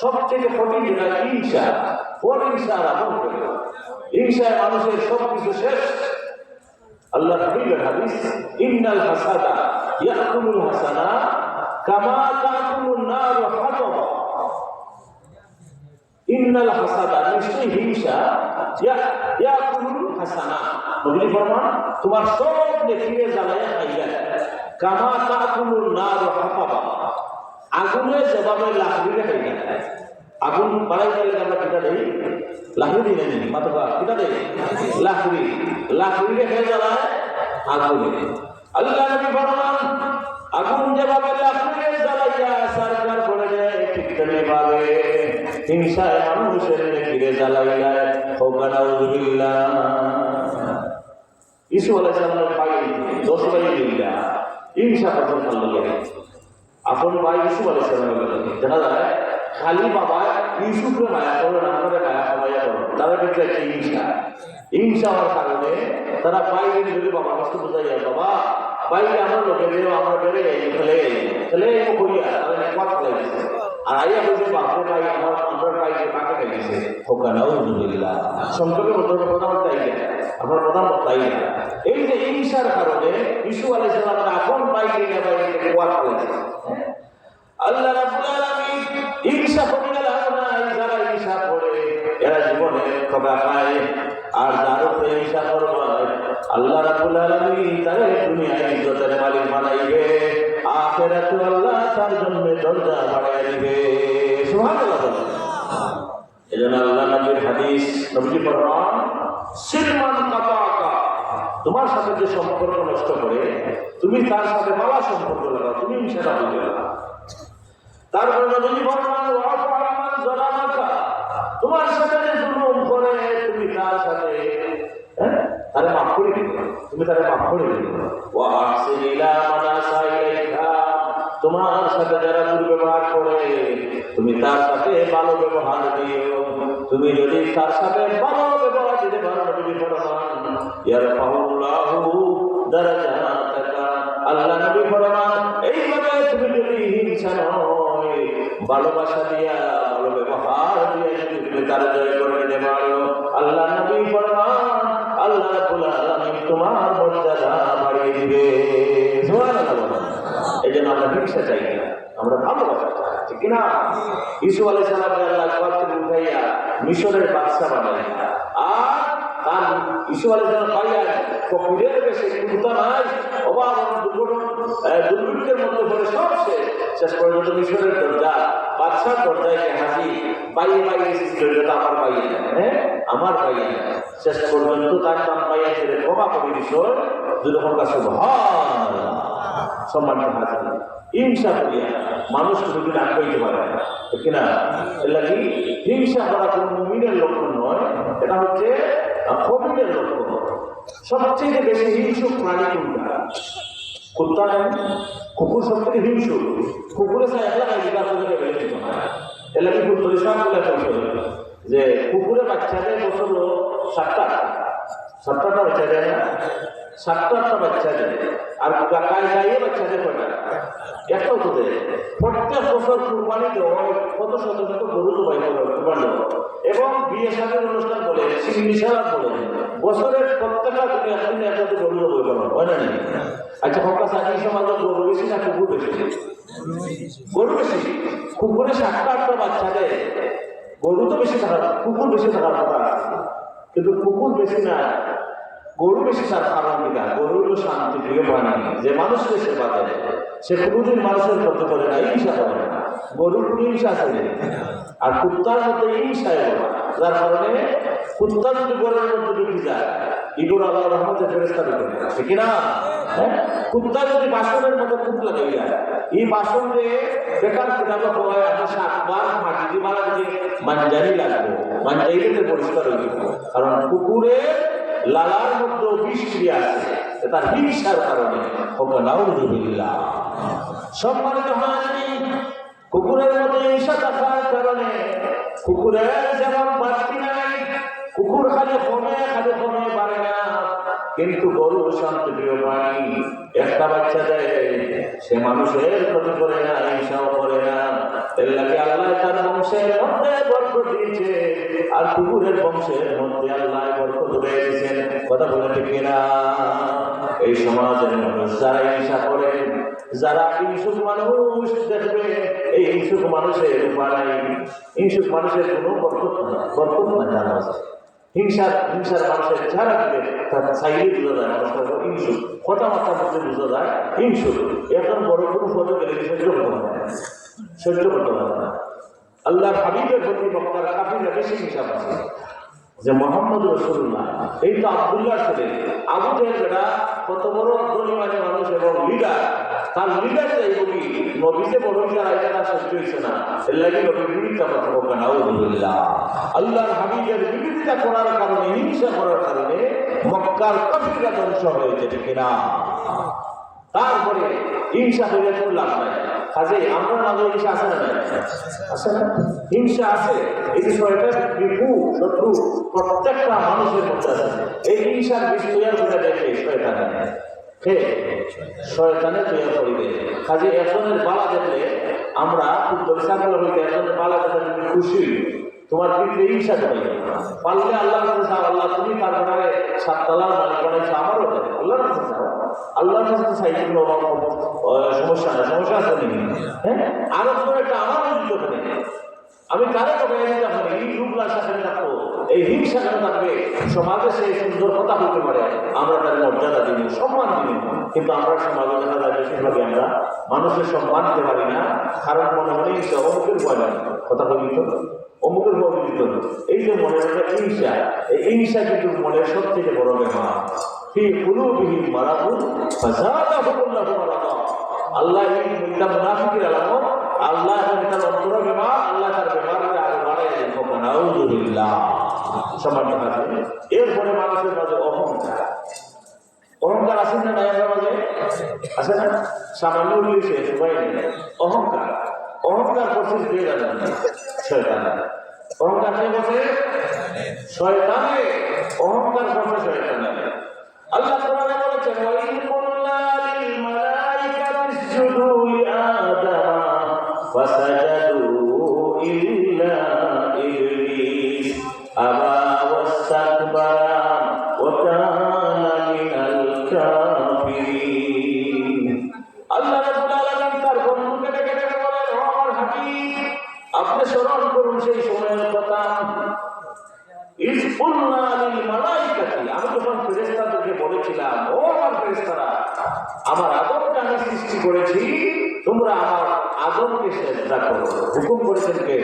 সবচেয়ে কঠিন যেটা হিংসা। হিংসা রাবণ করে, হিংসায় মানুষের সবকিছু শেষ। আল্লাহ হাবিবের হাদিস, ইন্নাল হাসাদা ইয়াকুলুল হাসানা কামা তাকুলুন নারু হাতাবা। ইন্নাল হাসাদা, নিশ্চয়ই হিংসা, ইয়াকুলুল হাসানা, নবী ফরমান তোমার সব নেকিকে জ্বালাইয়া খাইবে। কামা তাকুলুন নারু হাতাবা, আগুনে যেভাবে লাকড়িরে খাইবে। আগুন বাড়াই গেলে আমরা কিটা দেই, লাকড়ি দিই না মাথা কিটা দেই, লাকড়িরে খেয়ে জ্বালায় আগুনে। আল্লাহ নবী ফরমান আগুন যেভাবে লাকড়িরে জ্বালাইয়া সরকার করে দেয়, ঠিক তেমনিভাবে হিংসায় মানুষের নেকিরে জ্বালাইয়া হোক নাউযুবিল্লাহ। ইসু আলাইহিস সালামের ভাই 10 ভাই মিলিয়া হিংসা করতে পারল। আপন ভাই ইসু আলাইহিস সালামের দেখা যায় খালি বাবা ইউসুফকে মায়া করে না করে মায়া খাওয়াইয়া করো, তারা কিন্তু একটা হিংসা হওয়ার কারণে তারা বাইরে যদি বাবা কষ্ট বোঝাইয়া, বাবা বাইরে আমার লোকে বেরো, আমরা বেড়ে ফেলে করিয়া তারা কথা ফেলাই দিচ্ছে। আর আইয়া বলছে বাপরে ভাই আমার বাইরে কাকে খাইছে, হোকা নাউযুবিল্লাহ। সংক্ষেপে প্রধান তাই আপনার প্রধান তাই না। এই যে হিংসার কারণে ইসু আলাইহিস সালাম এখন বাইরে কোয়ার ফেলাইছে। আল্লাহ রাব্বুল আলামিন হিংসা করে না, যারা হিংসা করে এরা জীবনে খবর পায়। আর যার উপরে হিংসা করবে আল্লাহ রাব্বুল আলামিন তারে দুনিয়ায় ইজ্জতের মালিক বানাইবে, আখিরাতে আল্লাহ তার জন্য দরজা বাড়ায় দিবে। সুবহানাল্লাহ। এজন্য আল্লাহ নবীর হাদিস, নবী ফরমান সিলমান কাতাকা, তোমার সাথে যে সম্পর্ক নষ্ট করে তুমি তার সাথে ভালো সম্পর্ক লাগাও, তুমি হিংসাটা বুঝে না। তারপরে নবী ফরমান ওয়াফু আমান যালামাকা, তোমার সাথে যে জুলুম করে তুমি তার সাথে তারে মাফ করে দিও, তুমি তারে মাফ করে দিও। ওয়া আহসিন ইলা মান আসা ইলাইকা, তোমার সাথে যারা দুর্ব্যবহার করে তুমি তার সাথে ভালো ব্যবহার দিও। তুমি যদি তার সাথে ভালো ব্যবহার দিতে পারো, নবী ফরমান ইয়ারফাউল্লাহু দারাজাতাকা, আল্লাহ নবী ফরমান এইভাবে তুমি যদি হিংসা নয় ভালোবাসা দিয়া ভালো ব্যবহার দিয়ে তুমি তার জয় করে নিতে পারো, আল্লাহ নবী ফরমান আল্লাহ রাব্বুল আলামিন তোমার মর্যাদা বাড়িয়ে দিবে। সুবহানাল্লাহ। এই জন্য আমরা হিংসা চাই না, আমরা ভালোবাসা চাই, ঠিক না? ইসু আলাইহিস সালামকে আল্লাহ পাক উঠাইয়া মিশরের বাদশা বানাইলেন। আর তার ইসু আলাইহিস সালাম পাইয়া ফকিরের বেশে কুতা নাই, অভাব দুর্ভিক্ষের মধ্যে পড়ে সব শেষ পর্যন্ত মিশরের দরজা বাদশার দরজায় হাসি বাইরে দরজাটা আমার পাইয়ে, আমার পাইয়ে শেষ পর্যন্ত তার নাম পাইয়া ছেড়ে ক্ষমা কবি মিশর দুরকম কাছে সম্মানিত হাসি। হিংসা করিয়া মানুষ কোনোদিন আটকাইতে পারে না, ঠিক না? এর কি হিংসা করা কোনো মুমিনের লক্ষণ নয়, এটা হচ্ছে কবিরের লক্ষণ। সবচেয়ে বেশি হিংসুক প্রাণী কোনটা? কুত্তা, কুকুর সবথেকে হিংসুক। কুকুরে চাই একলা জীবিকা করে বেড়ে দিত না। এলা কি কুকুর ইসলাম বলে যে কুকুরের বাচ্চাদের বছর 7টা বাচ্চা দেয় না, 7টা বাচ্চা দেয়। আর গায়ে বাচ্চাদের কয়টা? একটাও তো দেয়। প্রত্যেক বছর কুরবানি দেওয়া কত শত শত গরু জবাই করে কুরবানি এবং বিয়ে শাদীর অনুষ্ঠান বলে সিগনেচার বলে বছরের প্রত্যেকটা দিনে একদিন একটা গরু জবাই করা হয় না? আচ্ছা হকা সাথী সমাজের গরু বেশি না কুকুর বেশি? গরু বেশি। কুকুরে 7টা বাচ্চা দেয়, গরু তো বেশি থাকার, কুকুর বেশি থাকার কথা, কিন্তু কুকুর বেশি না গরু বেশি। তার কারণ কিনা? গরু হলো শান্তি প্রিয় প্রাণী, যে মানুষকে সেবা দেয়, সে কোনোদিন মানুষের করতে পারে না, হিংসা করে না। গরুর কোনো হিংসা আছে, আর কুত্তার মধ্যে হিংসায় বলা, যার কারণে কুত্তা যদি গরুর মধ্যে ঢুকে যায় এগুলো আল্লাহ রহমতের ফেরেশতা দিবেন ঠিক না? হ্যাঁ, কুত্তা যদি বাসনের মতো কুত লাগাই যায়, এই বাসনে বেকার কিতাবে হয় আপনি 7 বার মাটি দিয়ে মারা দিয়ে মানজারি লাগবে, মানজারিতে পরিষ্কার হয়ে যাবে। কারণ কুকুরের লালার মধ্যে বিষ ক্রিয়া আছে, তার হিংসার কারণে নাউযুবিল্লাহ। সম্মানিত হাজিরিন, কুকুরের মধ্যে হিংসা থাকার কারণে কুকুরের যেমন বাড়তি নাই, কুকুর খালি কমে বাড়ে না, কিন্তু গরু শান্তিপ্রিয় প্রাণী, একটা বাচ্চা দেয় সে মানুষের ক্ষতি করে না, হিংসাও করে না। এর লাগে আল্লাহ তার বংশের মধ্যে বরকত দিয়েছে, আর কুকুরের বংশের মধ্যে আল্লাহ বরকত দিয়েছেন। কথা বলে ঠিক কিনা? এই সমাজের মানুষ যারা হিংসা করে, যারা হিংসুক মানুষ দেখবে, এই হিংসুক মানুষের উপায়, হিংসুক মানুষের কোনো বরকত না জানা আছে। হিংসার মানুষের যারা দিবে তার চাইলে বোঝা যায় মানুষের হিংসুক, কথাবার্তার মধ্যে বোঝা যায় হিংসুক। এখন বড় কোনো পদে গেলে সহ্য করতে পারে না। আল্লাহ হাবিবের প্রতি বক্তার কাফিরা বেশি হিসাব আছে, যে মোহাম্মদ রাসূলুল্লাহ, এই তো আব্দুল্লাহর ছেলে, আবু জাহেলরা কত বড় ধনীমানী মানুষ এবং লিডার, তার লিডার যাই বলি নবীতে বড় যারা এটা সহ্য হয়েছে না, এর লাগে নবীর বিরুদ্ধে কথা বলবে নাউযুবিল্লাহ। আল্লাহর হাবিবের বিরোধিতা করার কারণে, হিংসা করার কারণে মক্কার কাফিররা ধ্বংস হয়েছে ঠিক না? তারপরে হিংসা হইলে কোনো লাভ নাই। কাজে আমরা মাঝে হিংসা আছে না? আছে না? হিংসা আছে। এই বিষয়টা বিপু শত্রু প্রত্যেকটা মানুষের মধ্যে আছে। এই হিংসার বিষয় দেখে শয়তানের তৈরি করিবে। কাজে একজনের বালা দেখলে আমরা খুব পরিষ্কার হইতে, একজনের বালা দেখলে তুমি খুশি, তোমার ভিতরে হিংসা দেবে। পারলে আল্লাহর কাছে চাও, আল্লাহ তুমি তার ব্যাপারে 7 তলার মালিক বানাইছো, আমারও দেয়। আল্লাহর কাছে চাও, আল্লাহর কাছে চাই কোনো সমস্যা নেই, সমস্যা আছে নাকি? হ্যাঁ, আরো কোনো একটা আমার উদ্যোগ নেই, আমি কারে কবে এই রূপলার সাথে থাকবো, এই হিংসা কেন থাকবে? সমাজে সেই সুন্দর কথা বলতে পারে, আমরা তার মর্যাদা দিই, সম্মান দিই, কিন্তু আমরা সমাজে দেখা যায় বেশিরভাগই আমরা মানুষের সম্মান দিতে পারি না। কারণ মনে মনে হিংসা, অমুকের ভয় লাগে, কথা বলি তো অমুকের ভয় দিত। এই যে মনে মনে হিংসা, এই হিংসা কিন্তু মনের সব থেকে বড় বেমার। ফি কুলুবিহিম মারাদুন ফাযাদাহুমুল্লাহু মারাদা। আল্লাহ এই মুনাফিকের আলামত, আল্লাহ তার অন্তর বেমার, আল্লাহ তার বেমারকে আরো বাড়াই দেন। নাউযুবিল্লাহ। সম্মানিত আছে। এরপরে মানুষের মাঝে অহংকার আছে না? নাই আমার মাঝে আছে না? সামান্য উল্লেখে সবাই অহংকার করছে কে জানেন? শয়তান। অহংকার কে বসে? শয়তানে। অহংকার করছে শয়তানে। আল্লাহ কোরআনে বলেছেন, ওয়াইন কুল্লা লিল মালাইকাতি ইসজুদু লিআদামা ফাসাজাদু ইল্লা ইবলিস আবা ওয়াস্তাকবারা ওয়া কানা মিনাল কাফিরিন। আল্লাহ রাব্বুল আলামিন তার বন্ধুকে ডেকে বলেন, ও আমার হাবিব, আপনি স্মরণ করুন সেই সময়ের কথা। ইজ কুল্লা লিল মালাইকাতি, আমি যখন ফেরেশতাদেরকে বলেছিলাম, ও আমার ফেরেশতারা, আমার আদমকে আমি সৃষ্টি করেছি, তোমরা আমার আদমকে সিজদা করো। হুকুম করেছেন কে?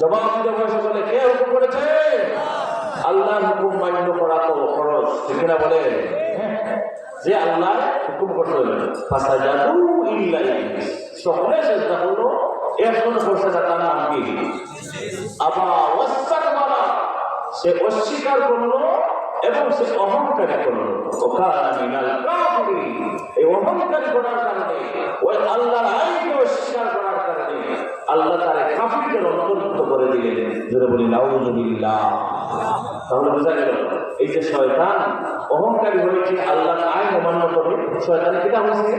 জবাব দিতে বসে বলে, কে হুকুম করেছে? আল্লাহর হুকুম মান্য করা তো খরচ, ঠিক না? বলে যে আল্লাহ হুকুম করতে হবে, ফাসাজাদু ইল্লা ইবলিস, সকলে সিজদা করলো, একজন করছে না, তার নাম কি? আবা ওয়াস্তাকবারা, সে অস্বীকার করলো এবং সে অহংকার করলো। ওকানা মিনাল কাফিরিন, এই অহংকার করার কারণে, ওই আল্লাহর আইনকে অস্বীকার করার কারণে আল্লাহ তার কাফিরদের অন্তর্ভুক্ত করে দিলেন। যারা বলি নাউযুবিল্লাহ। তাহলে বোঝা গেল এই যে শয়তান অহংকারী হয়েছে, আল্লাহর আইন অমান্য করে। শয়তান কিটা হয়েছে?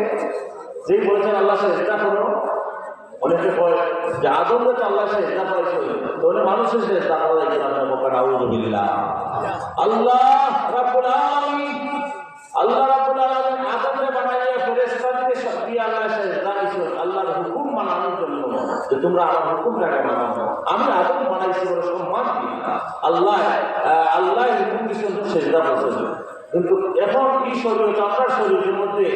যেই বলেছেন আল্লাহ সিজদা করো, অনেকে কয় যে আদমকে তো আল্লাহ সিজদা করেছে, তাহলে মানুষের সিজদা করা যায় কিনা? আপনার নাউযুবিল্লাহ। আল্লাহ রাব্বুল আলামিন, আদমকে বানাইয়া ফেরেশতাদেরকে শক্তি আল্লাহ সিজদা দিয়েছেন আল্লাহর হুকুম মানানোর জন্য, যে তোমরা আমার হুকুমটাকে মানো। আমি আদম বানাইছি বলে সম্মান দিই, আল্লাহ হুকুম দিয়েছেন সিজদা করছেন। কিন্তু এখন এই শরীর, আপনার শরীরের মধ্যে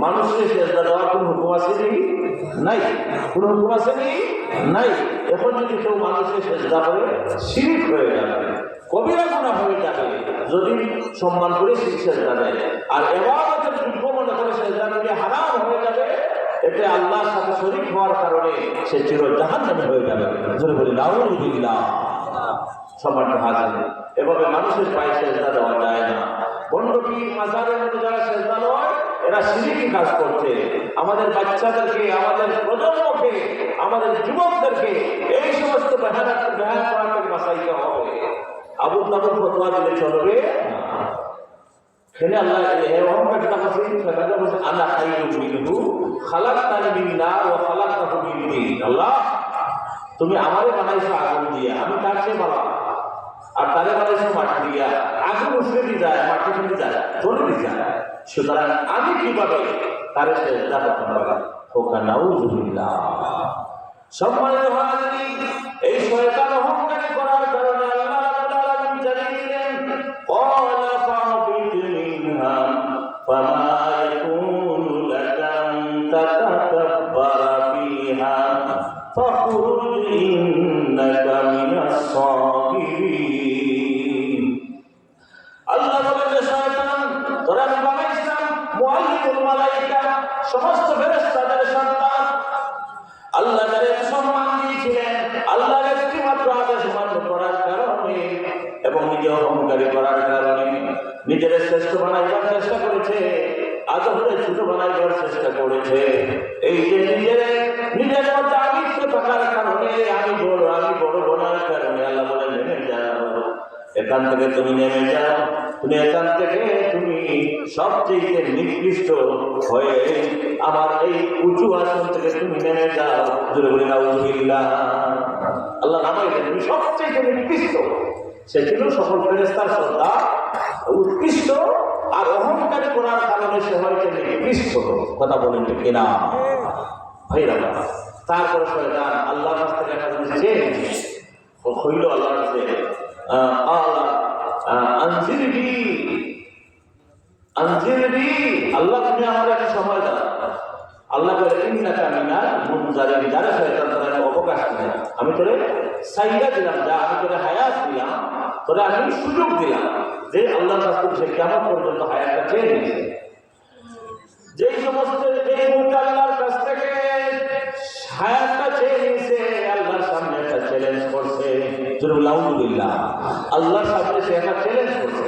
মানুষের সিজদা দেওয়ার কোনো হুকুম আছে কি? নাই। কোনো হুকুম আছে কি? নাই। এখন যদি কেউ মানুষের সিজদা করে শিরক হয়ে যাবে। কবিরা গুনাহ হয়ে যাবে যদি সম্মান করে সেজদা দেয়, আর ইবাদতের যোগ্য মনে করে সেজদা দিলে হারাম হয়ে যাবে, এতে আল্লাহর সাথে শরীক হওয়ার কারণে সে চির জাহান্নামী হয়ে যাবে। জোরে বলি নাউযুবিল্লাহ। সম্মানিত হাজির, এভাবে মানুষের পায়ে সেজদা দেওয়া যায় না। বন্ডকি মাজারের মধ্যে যারা সেজদা দেয় এরা শিরকি কাজ করছে। আমাদের বাচ্চাদেরকে, আমাদের প্রজন্মকে, আমাদের যুবকদেরকে এই সমস্ত বেহায়া করা থেকে বাঁচাইতে হবে। আবু তাবুল ফতোয়া দিলে চলবে না। আল্লাহ অহংকারটা বলছে আল্লাহ খালাকতানি মিন নার ওয়া খালাকতাহু মিন তিন। আল্লাহ তুমি আমারে বানাইছো আগুন দিয়া, আমি তার চেয়ে ভালো, আর তারে বানাইছো মাটি দিয়া, আগুন উঠে দিয়ে যায়, মাটি ফেলে যায়, চলে দিয়ে যায়, সুতরাং আমি কিভাবে তারে সেজদা করতে পারি? ওকা নাউযুবিল্লাহ। সম্মানিত হাজিরিন, এই শয়তান অহংকার করার কারণে আল্লাহ রাব্বুল আলামিন জানিয়ে দিলেন ক্বালা ফাবিত মিনহা ফামা ইয়াকুনু লাকা আন তাতাকাব্বারা ফিহা ফাখরুজ ইন্নাকা মিনাস সাগিরিন। আল্লাহ বলেন শয়তান তোরা বানাইছিলাম মুআল্লিমুল মালায়েকা, সমস্ত ফেরেশতাদের সন্তান। আল্লাহ তাদের সম্মান দিয়েছিলেন আল্লাহর একটিমাত্র আদেশ মান্য করার কারণে এবং নিজে অহংকারী করার কারণে নিজের শ্রেষ্ঠ বানাইবার চেষ্টা করেছে, আদমকে ছোট বানাইবার চেষ্টা করেছে। এই যে নিজের মধ্যে আমিত্ব থাকার কারণে আমি বড় বলার কারণে আল্লাহ বলে নেমে যাও, এখান থেকে তুমি নেমে যাও, তুমি এখান থেকে তুমি সবচেয়ে নিকৃষ্ট হয়ে আমার এই উঁচু আসন থেকে তুমি নেমে যাও। জোরে বলি নাউযুবিল্লাহ। আল্লাহ নামাইলেন তুমি সবচেয়ে নিকৃষ্ট। সে ছিল সকল ফেরেশতার সর্দার, উৎকৃষ্ট, আর অহংকারী করার কারণে সে হয়েছে নিকৃষ্ট। কথা বলেন ঠিক কিনা ভাইরা? তারপরে শয়তান আল্লাহর কাছ থেকে একটা জিনিস চেয়ে হইল, আল্লাহর কাছে আনজিরনি, আল্লাহ তুমি আমার একটা সময় দাও। আল্লাহ বলে ইন্নাকা মিনাল মুনজারিন, যারা শয়তান তারা অবকাশ দিলাম, আমি তোরে সাইয়্যা দিলাম, যা আমি তোরে হায়াত দিলাম, তোরে আমি সুযোগ দিলাম যে আল্লাহর কাছ থেকে সে কিয়ামত পর্যন্ত হায়াতটা চেয়ে নিয়েছে। যেই সমস্ত যেই মুহূর্তে আল্লাহর কাছ থেকে হায়াতটা চেয়ে নিয়েছে, আল্লাহর সামনে একটা চ্যালেঞ্জ করছে। জোরে বলি নাউযুবিল্লাহ। আল্লাহর সামনে সে একটা চ্যালেঞ্জ করছে।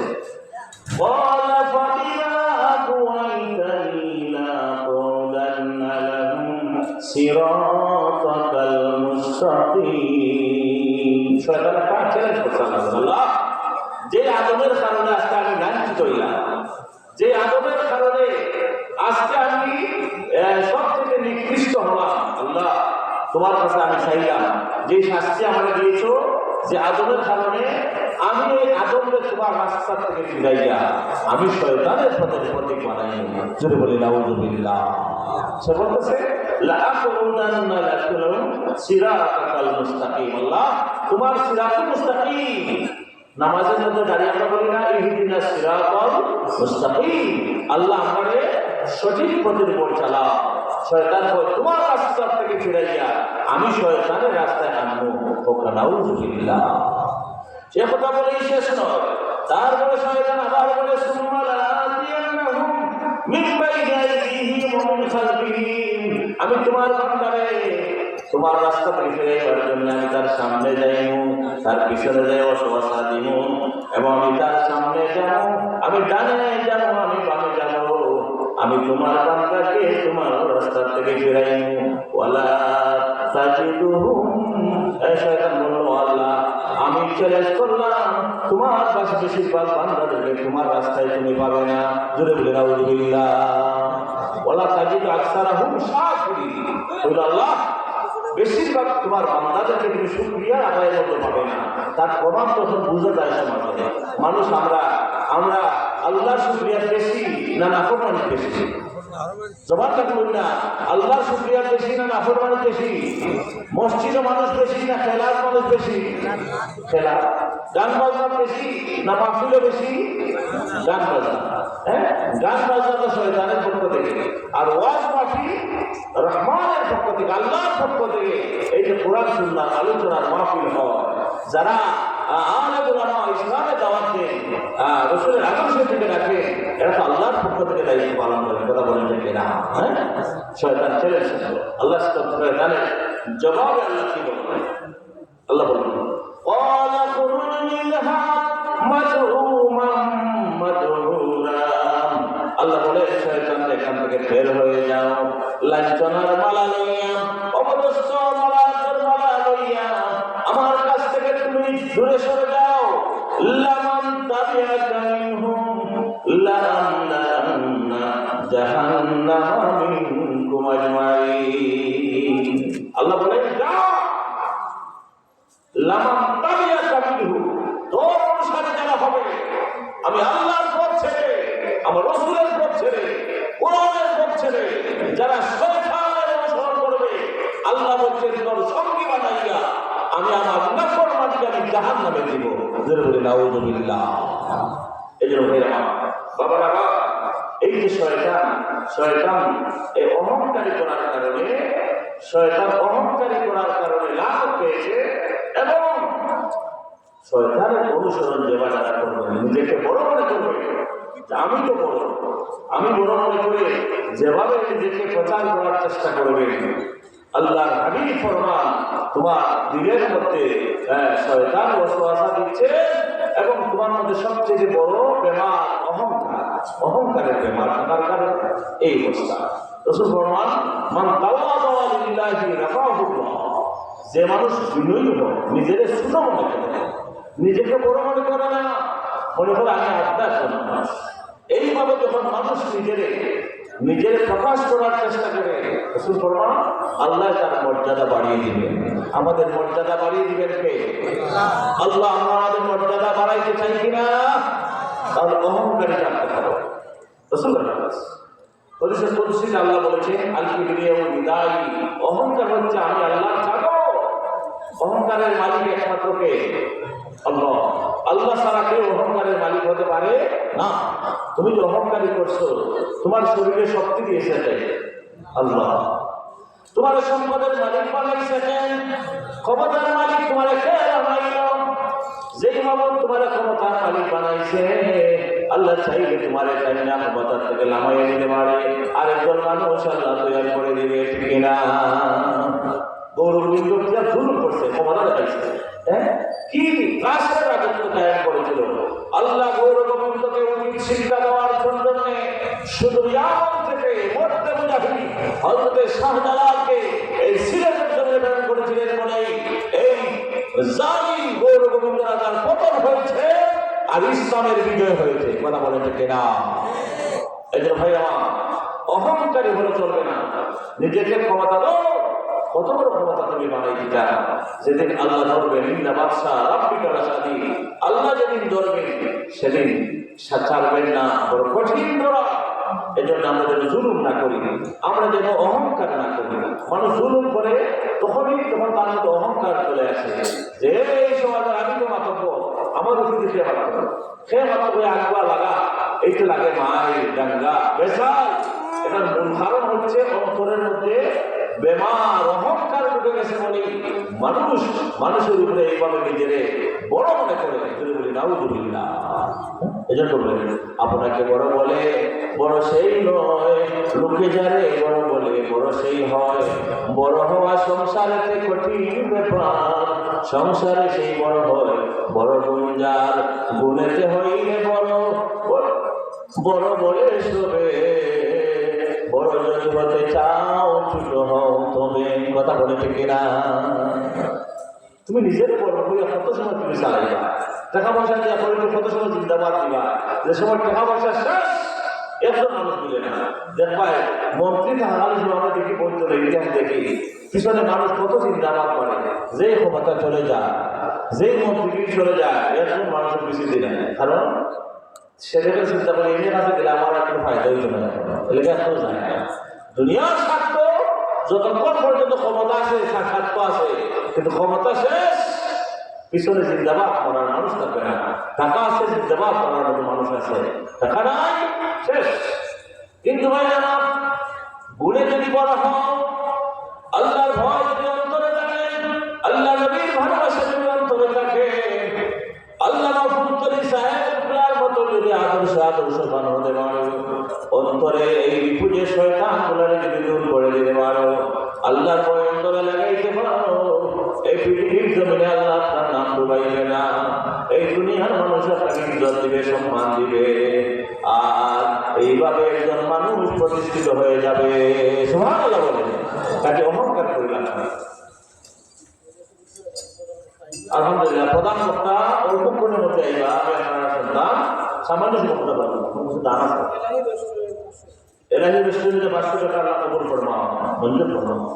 قال فبما أغويتني لأقعدن لهم صراطك المستقيم। শয়তান একটা চ্যালেঞ্জ করছে আল্লাহ, যে আদমের কারণে আজকে আমি লাঞ্ছিত হইলাম, যে আদমের কারণে আজকে আমি সব থেকে নিকৃষ্ট হলাম, আল্লাহ তোমার কাছে আমি চাইলাম যে শাস্তি আমাকে দিয়েছো, যে আদমের কারণে আমি এই আদমকে তোমার রাস্তা থেকে ফিরাইয়া আমি শয়তানের পথের প্রতীক বানাই। জোরে বলি নাউযুবিল্লাহ। সে বলতেছে লাআকুদান্না লাকুম সিরাতাকাল মুস্তাকিম। আল্লাহ তোমার সিরাতুল মুস্তাকিম, নামাজের মধ্যে দাঁড়িয়ে আমরা বলি না ইহদিনাস সিরাতাল মুস্তাকিম, আল্লাহ আমারে সঠিক পথের উপর চালাও। শয়তান বলে তোমার রাস্তা থেকে ফিরাইয়া আমি শয়তানের রাস্তায় আনবো। ওকা নাউযুবিল্লাহ। সে কথা বলেই শেষ নয়, তারপরে শয়তান আবার বলে সুম্মা লাআতিয়ান্নাহুম মিন বাইনি আইদিহিম ওয়া মিন খালফিহিম, আমি তোমার বান্দারে তোমার রাস্তা থেকে ফিরাইবার জন্য আমি তার সামনে যাইব, তার পিছনে যাই অসবাসা দিব, এবং আমি তার সামনে যাব, আমি ডানে যাব, আমি বামে যাব, আমি তোমার বান্দাকে তোমার রাস্তা থেকে ফিরাইব। ওয়ালা তাজিদুহুম, শয়তান বলল আল্লাহ আমি চ্যালেঞ্জ করলাম তোমার কাছে বেশিরভাগ বান্দাদেরকে তোমার রাস্তায় তুমি পাবে না। জোরে বলে নাউযুবিল্লাহ। ওয়ালা তাজিদু আকসারাহুম শাকিরিন, বলল আল্লাহ বেশিরভাগ তোমার বান্দাদেরকে তুমি শুকরিয়া আদায়ের মতো পাবে না। তার প্রমাণ তখন বুঝে যায় সমাজে মানুষ আমরা আল্লাহর শুকরিয়া বেশি না নাফরমানি বেশি? জবাবটা বলুন না, আল্লাহর শুকরিয়া বেশি না নাফরমানি বেশি? মসজিদে মানুষ বেশি না খেলার মানুষ বেশি? খেলা। গান বাজনা বেশি না মাহফিলে বেশি? গান বাজনা। হ্যাঁ, গান বাজনা তো শয়তানের পক্ষ থেকে, আর ওয়াজ মাহফিল রহমানের পক্ষ থেকে, আল্লাহর পক্ষ থেকে। এই যে কোরআন সুন্নাহ আলোচনার মাহফিল হয়, যারা আলেম উলামা ইসলামে দাওয়াত দেন, রাসূলের আদর্শের দিকে রাখে, এরা তো আল্লাহর পক্ষ থেকে দায়িত্ব পালন করে। কথা বলেন ঠিক না? হ্যাঁ, শয়তান ছেলে আল্লাহ শয়তানের জবাবে আল্লাহ কি বলেন? আল্লাহ বলেন قال اخرج منها مذءوما مدحورا। আল্লাহ বলে শয়তান এখান থেকে বের হয়ে যাও লাঞ্ছনার মালা লইয়া, অপদস্থ মালার মালা লইয়া আমার কাছ থেকে তুমি দূরে সরে যাও। লামান তাবিআকা মিনহুম লাআমলান্না জাহান্নামা মিনকুম আজমাইন। আল্লাহ বলে যাও, লামান তাবিআকা মিনহুম, তোর অনুসারে যারা হবে, আমি আল্লাহর পথ ছেড়ে, আমার রাসূলের পথ ছেড়ে, কোরআনের পথ ছেড়ে যারা শয়তানের অনুসরণ করবে, আল্লাহ বলছেন তোর সঙ্গী বানাইয়া আমি আমার নাফরমানকে আমি জাহান্নামে দিব। জোরে বলি নাউযুবিল্লাহ। এজন্য ভাইরা বাবারা, এই যে শয়তান এই অহংকারী করার কারণে, শয়তান অহংকারী করার কারণে লাভ পেয়েছে, এবং শয়তানের অনুসরণ যেভাবে যারা করবে, নিজেকে বড় মনে করবে, আমি তো বড়, আমি বড় মনে করে যেভাবে নিজেকে প্রচার করার চেষ্টা করবে, আল্লাহর হাবিব ফরমান তোমার দিলের মধ্যে শয়তান ওয়াসওয়াসা দিচ্ছে, এবং তোমার মধ্যে সবচেয়ে বড় বেমার অহংকারের বেমার থাকার কারণে এই অবস্থা। রাসূল ফরমান মান তাওয়াদা লিল্লাহি রাফাহুল্লাহ, যে মানুষ বিনয়ী হয়, নিজের ছোট মনে করে, নিজেকে বড় মনে করে না, মনে করে আমি আত্মা মানুষ, এইভাবে যখন মানুষ নিজের প্রকাশ করার চেষ্টা করে, রাসূল ফরমান আল্লাহ তার মর্যাদা বাড়িয়ে দিবেন। আমাদের মর্যাদা বাড়িয়ে দিবেন কে? আল্লাহ। আমাদের মর্যাদা বাড়াইতে চাই কিনা? তাহলে অহংকারী রাখতে হবে। রাসূল কুদসিতে আল্লাহ বলেছেন আল কিবরিয়া ওয়া বিদাই, অহংকার হচ্ছে আমি আল্লাহর চাকর। অহংকারের মালিক একমাত্র কে? আল্লাহ। আল্লাহ ছাড়া কেউ অহংকারের মালিক হতে পারে না। তুমি যে অহংকারী করছো, তোমার শরীরে শক্তি দিয়েছে আল্লাহ, তোমার সম্পদের মালিক বানাইছেন, ক্ষমতার মালিক তোমার কে বানাইল? যেই মামুন তোমার ক্ষমতার মালিক বানাইছে, আল্লাহ চাইলে তোমার কান্না ক্ষমতার থেকে নামাইয়ে দিতে পারে, আরেকজন মানুষ আল্লাহ তৈরি করে দিবে, ঠিক কিনা? গৌরবিন্দ ভুল করছে, ক্ষমতা দেখাইছে, হ্যাঁ, কি রাষ্ট্রের রাজত্ব কায়েম করেছিল। আল্লাহ গৌরবিন্দকে উচিত শিক্ষা দেওয়ার জন্য শুধু ইয়ামান থেকে মরতে মুজাহিদ হযরত শাহজালালকে এই সিলেটের জন্য প্রেরণ করেছিলেন বলেই এই জালিম গৌরবিন্দ রাজার পতন হয়েছে আর ইসলামের বিজয় হয়েছে। কথা বলেন ঠিক না? এই যে ভাই আমার, অহংকারী হলে চলবে না, নিজেকে ক্ষমতা দাও। কত বড় ক্ষমতা তুমি বানাই দিতা, যেদিন আল্লাহ ধরবেন ইন্না বাদশা রাব্বিকা লাশাদীদ, আল্লাহ যেদিন ধরবেন সেদিন ছাড়বেন না, বড় কঠিন ধরা। এজন্য আমরা যেন জুলুম না করি, আমরা যেন অহংকার না করি। মানুষ জুলুম করে তখন তার মধ্যে অহংকার চলে আসে, যে এই সমাজের আমি তো মাতব্য, আমার উপর দিয়ে সে মাতব্য আগুয়া লাগা, এই তো লাগে মাই ডাঙ্গা বেসাল। এটার মূল কারণ হচ্ছে অন্তরের মধ্যে বেমার অহংকার ঢুকে গেছে বলে মানুষের উপরে এইভাবে নিজেরে বড় মনে করে। যদি বলি নাউযুবিল্লাহ। এজন্য বললেন আপনাকে বড় বলে বড় সেই নয়, লোকে যারে বড় বলে বড় সেই হয়। বড় হওয়া সংসারেতে কঠিন ব্যাপার, সংসারে সেই বড় হয় বড় গুঞ্জার, গুণেতে হইলে বড় বড় বলে শোবে। বড় যদি হতে চাও ছোট হও তবে। কথা বলে ঠিক না? তুমি নিজের বড় হইয়া কত সময় তুমি চালাইবা, টাকা পয়সা দিয়া করে কত সময় জিন্দাবাদ দিবা, যে সময় টাকা পয়সা শেষ একজন মানুষ দিলে না। দেখবাই মন্ত্রী থাকাকালীন সময় আমরা দেখি বলতে ইতিহাস দেখি পিছনে মানুষ কত জিন্দাবাদ করে, যেই ক্ষমতা চলে যায়, যেই মন্ত্রী চলে যায়, একজন মানুষের বেশি দিলে না। কারণ সেটাকে চিন্তা করে এনে কাছে দিলে আমার একটু ফায়দা হইতে পারে, এলাকা এত যায় না। দুনিয়ার স্বার্থ যতক্ষণ পর্যন্ত ক্ষমতা আছে, স্বার্থ আছে, কিন্তু ক্ষমতা শেষ, পিছনে জিন্দাবাদ করার মানুষ থাকবে না। টাকা আছে, জিন্দাবাদ করার মতো মানুষ আছে, টাকা নাই শেষ। কিন্তু ভাই আমার গুণে যদি বড় হও, আল্লাহর ভয় যদি অন্তরে থাকে, আল্লাহ নবীর ভালোবাসা যদি অন্তরে থাকে, অন্তরে এই বিপুজে শয়তান গুলারে যদি দূর করে দিতে পারো, আল্লাহর ভয় অন্তরে লাগাইতে পারো, এই পৃথিবীর জমিনে আল্লাহ তার নাম ডুবাইবে না, এই দুনিয়ার মানুষ আপনাকে ইজ্জত দিবে, সম্মান দিবে, আর এইভাবে একজন মানুষ প্রতিষ্ঠিত হয়ে যাবে। সুবহানাল্লাহ বলেন, তাকে অহংকার করিলাম না। আলহামদুলিল্লাহ, প্রধান বক্তা অল্পক্ষণের মধ্যে আইবা, আমি আপনারা শুনলাম সামান্য বক্তা পাবো, দান আছে এলাহি রেস্টুরেন্টে 500 টাকা আল্লাহ কবুল ফরমাও, মঞ্জুর ফরমাও।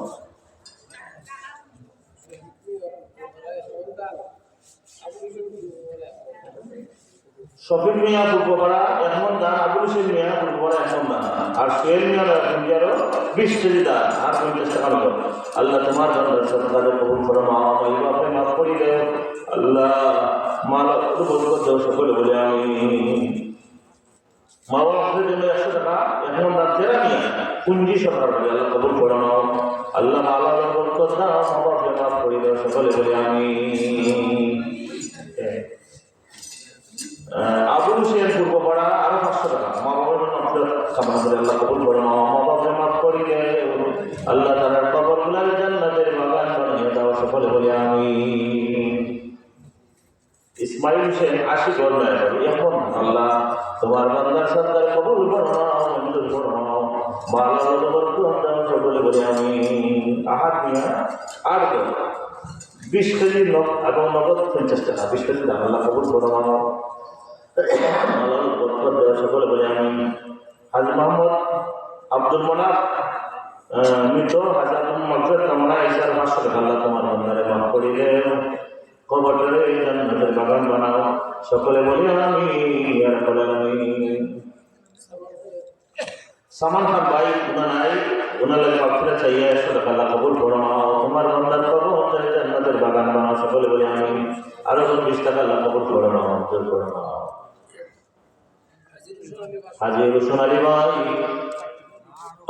শফিক মিয়া পূর্বপাড়া এখন দান, আবুল হোসেন মিয়া পূর্বপাড়া এখন দান, আর সোহেল মিয়ার 20 কেজি দান, আর 50 টাকা মতো। আল্লাহ তোমার বান্দার সরকারে কবুল ফরমাও, এই বাপে মাফ করে দেও আল্লাহ, মালা বরকত দাও সকলে বলে আমি। মা বাপের জন্য 100 টাকা এখন দান তেরা নিয়ে পুঞ্জি সরকার বলে আল্লাহ কবুল ফরমাও, আল্লাহ মালা বরকত দাও, মা বাপে মাফ করে দেও সকলে বলে আমি। আবুল হোসেন পূর্বপাড়া আরো 500 টাকা, মা বাবার জন্য কামনা করে আল্লাহ কবুল ফরমাও, মা বাপকে মাফ করে দেও আল্লাহ, তার কবর গুলার জান্নাতের বাগান বানিয়ে দাও সকলে বলে আমি। ইসমাইল হোসেন 80 গড় এখন আল্লাহ তোমার বান্দার সরকার কবুল ফরমাও, মঞ্জুর ফরমাও, মালা বরকত দাও সকলে বলে আমি। আহাদ মিয়া 8 গড় 20 কেজি এবং নগদ 50 টাকা, 20 কেজি দাম আল্লাহ কবুল ফরমাও, সকলে বলে আমি। হাজি মোহাম্মদ আব্দুল মনাফ মৃত, হাজার মগজের কামনা ইসার 500 টাকা আল্লাহ তোমার বান্দারে মাফ করিলে, কবরে জান্নাতের বাগান বানাও সকলে বলি আমি। সামান খান ভাই উনা নাই, ওনার লাগে মাফিরা চাইয়ে 100 টাকা আল্লাহ কবুল ফরমাও, তোমার বান্দার কবরে জান্নাতের বাগান বানাও সকলে বলি আমি। আরো 20 টাকা আল্লাহ কবুল ফরমাও, মঞ্জুর ফরমাও। হাজি রসুন আলী ভাই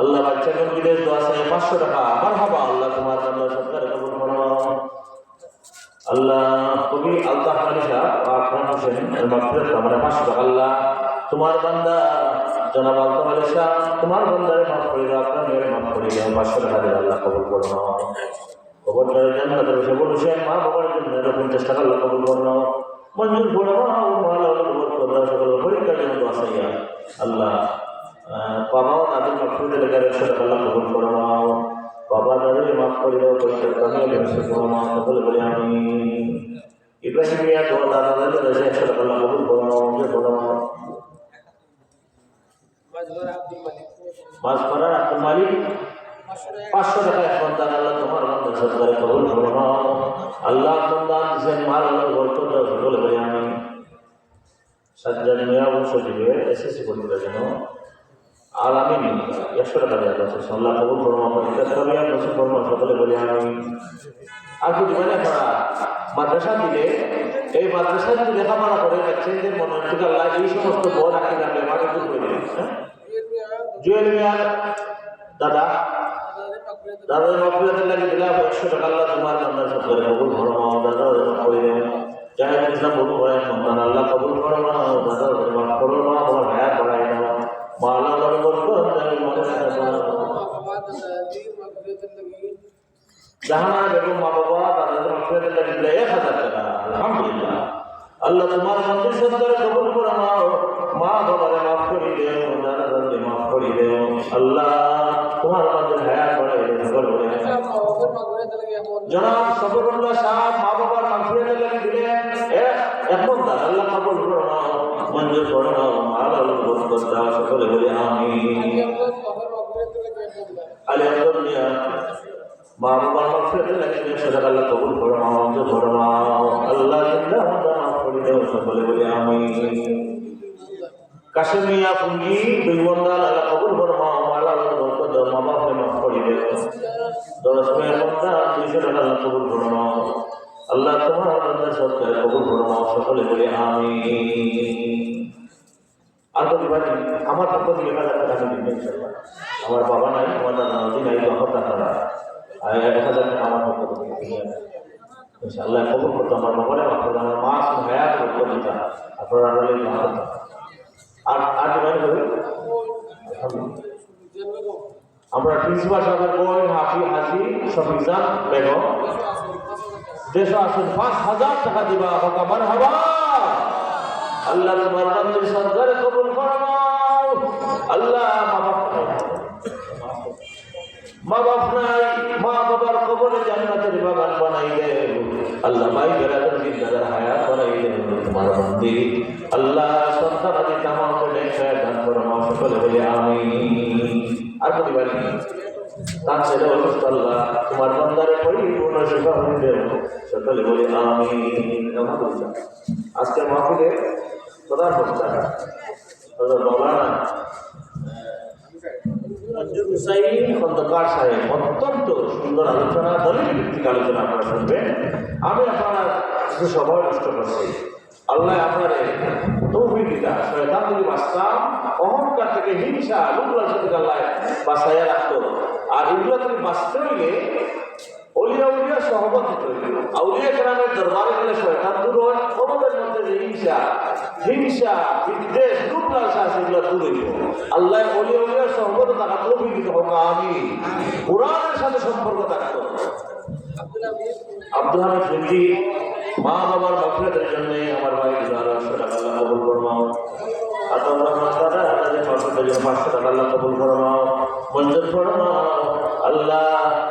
আল্লাহ বাচ্চা কোন বিদেশ দোয়া চাই 500 টাকা, মারহাবা আল্লাহ তোমার বান্দা সরকারে কবুল ফরমাও। আল্লাহ কবি আলতাফ আলী সাহেব আকরাম হোসেন মাগফিরাত কামনা 500 টাকা আল্লাহ তোমার বান্দা জনাব আলতাফ আলী সাহেব তোমার বান্দারে মাফ করে দাও, আপনার মেয়েরে মাফ করে দাও, 500 টাকা দিয়ে আল্লাহ কবুল ফরমাও। কবরটারে জান্নাতের সবুল হোসেন মা বাবার জন্য 50 টাকা আল্লাহ কবুল ফরমাও, মঞ্জুর ফরমাও, মালা বরকত দাও সকল পরীক্ষার জন্য দোয়া চাই আল্লাহ। বাবাও তাদের মাগফিরাতের লেগে 100 টাকা আল্লাহ কবুল ফরমাও, বাবা দাদুকে মাফ করে দাও, পরীক্ষার কামিয়াবি নসিব ফরমাও সকলে বলে আমি। ইব্রাহিম মিয়া দোয়া দাদা দাদুর 100 টাকা আল্লাহ কবুল ফরমাও, মঞ্জুর ফরমাও। মাঝপাড়ার আব্দুল মালিক 500 টাকা এখন দান আল্লাহ তোমার বান্দা সরকারে কবুল ফরমাও, আল্লাহ দান দিয়েছেন মাল আল্লাহ বরকত দাও সকলে বলে আমি। সাজ্জাদ মিয়া অবশ্য দিবে এসএসসি পরীক্ষার জন্য আলামিন 100 টাকা দেওয়া আছে, আল্লাহ কবুল ফরমাও, পরীক্ষার কামিয়াব নসিব ফরমাও সকলে বলে আমি। আর কি দিবেন আপনারা মাদ্রাসা দিলে, এই মাদ্রাসা যদি লেখাপড়া করে বাচ্চাদের মনে থেকে আল্লাহ এই সমস্ত বড় রাখি রাখলে মানে দূর করে দেবেন। জুয়েল মিয়ার দাদা দাদার মাফিয়াতের লাগে দিলাম 100 টাকা আল্লাহ তোমার বান্দা সরকারে কবুল ফরমাও, দাদা মাফ করে দেন। জাহেদ ইসলাম বলু করেন সন্তান আল্লাহ কবুল ফরমাও, দাদা মাফ ফরমাও, তোমার হায়াত বাড়াই দাও, মা আল্লাহ বরকত দাও, মনে জাহানা বেগম মা বাবা দাদাদের মাফিয়াতের লাগে দিলে 1000 টাকা আলহামদুলিল্লাহ। আল্লাহ তোমার মন্দির সরকারে কবুল ফরমাও, মা বাবারে মাফ করে দেও, দাদা দাদাকে মাফ করে দেও আল্লাহ, তোমার আমাদের হায়াত বাড়াই দেও সকলে বলে। জনাব সফরুল্লাহ সাহেব মা বাবার মাফিয়াতের লাগে দিলেন 1 মন দান আল্লাহ কবুল ফরমাও, মঞ্জুর ফরমাও, আল্লাহ বরকত দাও সকলে বলে আমি। আলী আব্দুল মিয়া মা বাবার মাফিয়াতের লাগে 100 টাকা আল্লাহ কবুল ফরমাও, মঞ্জুর ফরমাও, আল্লাহ জিন্দা মাফ করে দেও সকলে বলে আমি। কাশিম মিয়া পুঞ্জি 2 মন দান আল্লাহ কবুল ফরমাও, আল্লাহ বরকত দাও, মা বাবাকে মাফ করে দেও, 10 মন দান 200 টাকা আল্লাহ কবুল ফরমাও, আল্লাহ তোমার বান্দা সরকারে কবুল ফরমাও সকলে বলে আমি। আর কত ভাই আমার পক্ষ থেকে 1000 টাকা আমি দিব ইনশাআল্লাহ। আমার বাবা নাই, আমার দাদা নাই, তখন টাকা 1000 টাকা আমার পক্ষ থেকে ইনশাআল্লাহ কবুল করতে আমার বাবারে মাফ করে, আমার মা হায়াত বরকত দিতা আপনারা আর আর মানে আমরা প্রিন্সিপাল সাহেবের বোন হাজি শফিজান বেগম দেশ আসুন 5,000 টাকা দিবা বাবা মারহাবা। আল্লাহ তোমার বান্দার সরকারে কবুল ফরমাও। আল্লাহ মা বাপ নাই, মা বাবার কবরে জান্নাতের বাগান বানাই দেন। আল্লাহ ভাই বেরাদের জিন্দাদের হায়াত বানাই দেন তোমার বান্দি। আল্লাহ সন্তান আদি তামামকে নেশায় দান ফরমাও, সকলে বলে আমিন। আর কতি বাড়ি তার ছেলে অসুস্থ, আল্লাহ তোমার বান্দারে পরিপূর্ণ সেবা হয়ে দেন, সকলে বলে আমিন। আজকের মাহফিলে প্রধান বক্তা মৌলানা খন্দকার সাহেব অত্যন্ত সুন্দর আলোচনা, দলিল ভিত্তিক আলোচনা আপনারা শুনবেন। আমি আপনারা কিছু সময় নষ্ট করছি। আল্লাহ আপনার তৌফিক দিতা, শয়তান থেকে বাঁচতাম, অহংকার থেকে, হিংসা, লোকলার সাথে আল্লাহ বাঁচাইয়া রাখতো। আর এগুলো থেকে বাঁচতে হইলে অলিয়া উলিয়া সহমত হতে হইল। আউলিয়া কেরামের দরবারে গেলে শয়তান দূর হয়। ওদের মধ্যে যে হিংসা, বিদ্বেষ, লোকলালসা আছে এগুলো দূর হইল। আল্লাহ অলিয়া উলিয়া সহমত থাকা তৌফিক দিতে হোক আমিন। কোরআনের সাথে সম্পর্ক থাকতো। আব্দুল হামিদ ফিন্দি মা বাবার মাগফিরাতের জন্য আমার ভাই আল্লাহ কবুল ফরমাও। আতাউর রহমান দাদা তাদের মাগফিরাতের জন্য 500 টাকা আল্লাহ কবুল ফরমাও, মঞ্জুর ফরমাও। আল্লাহ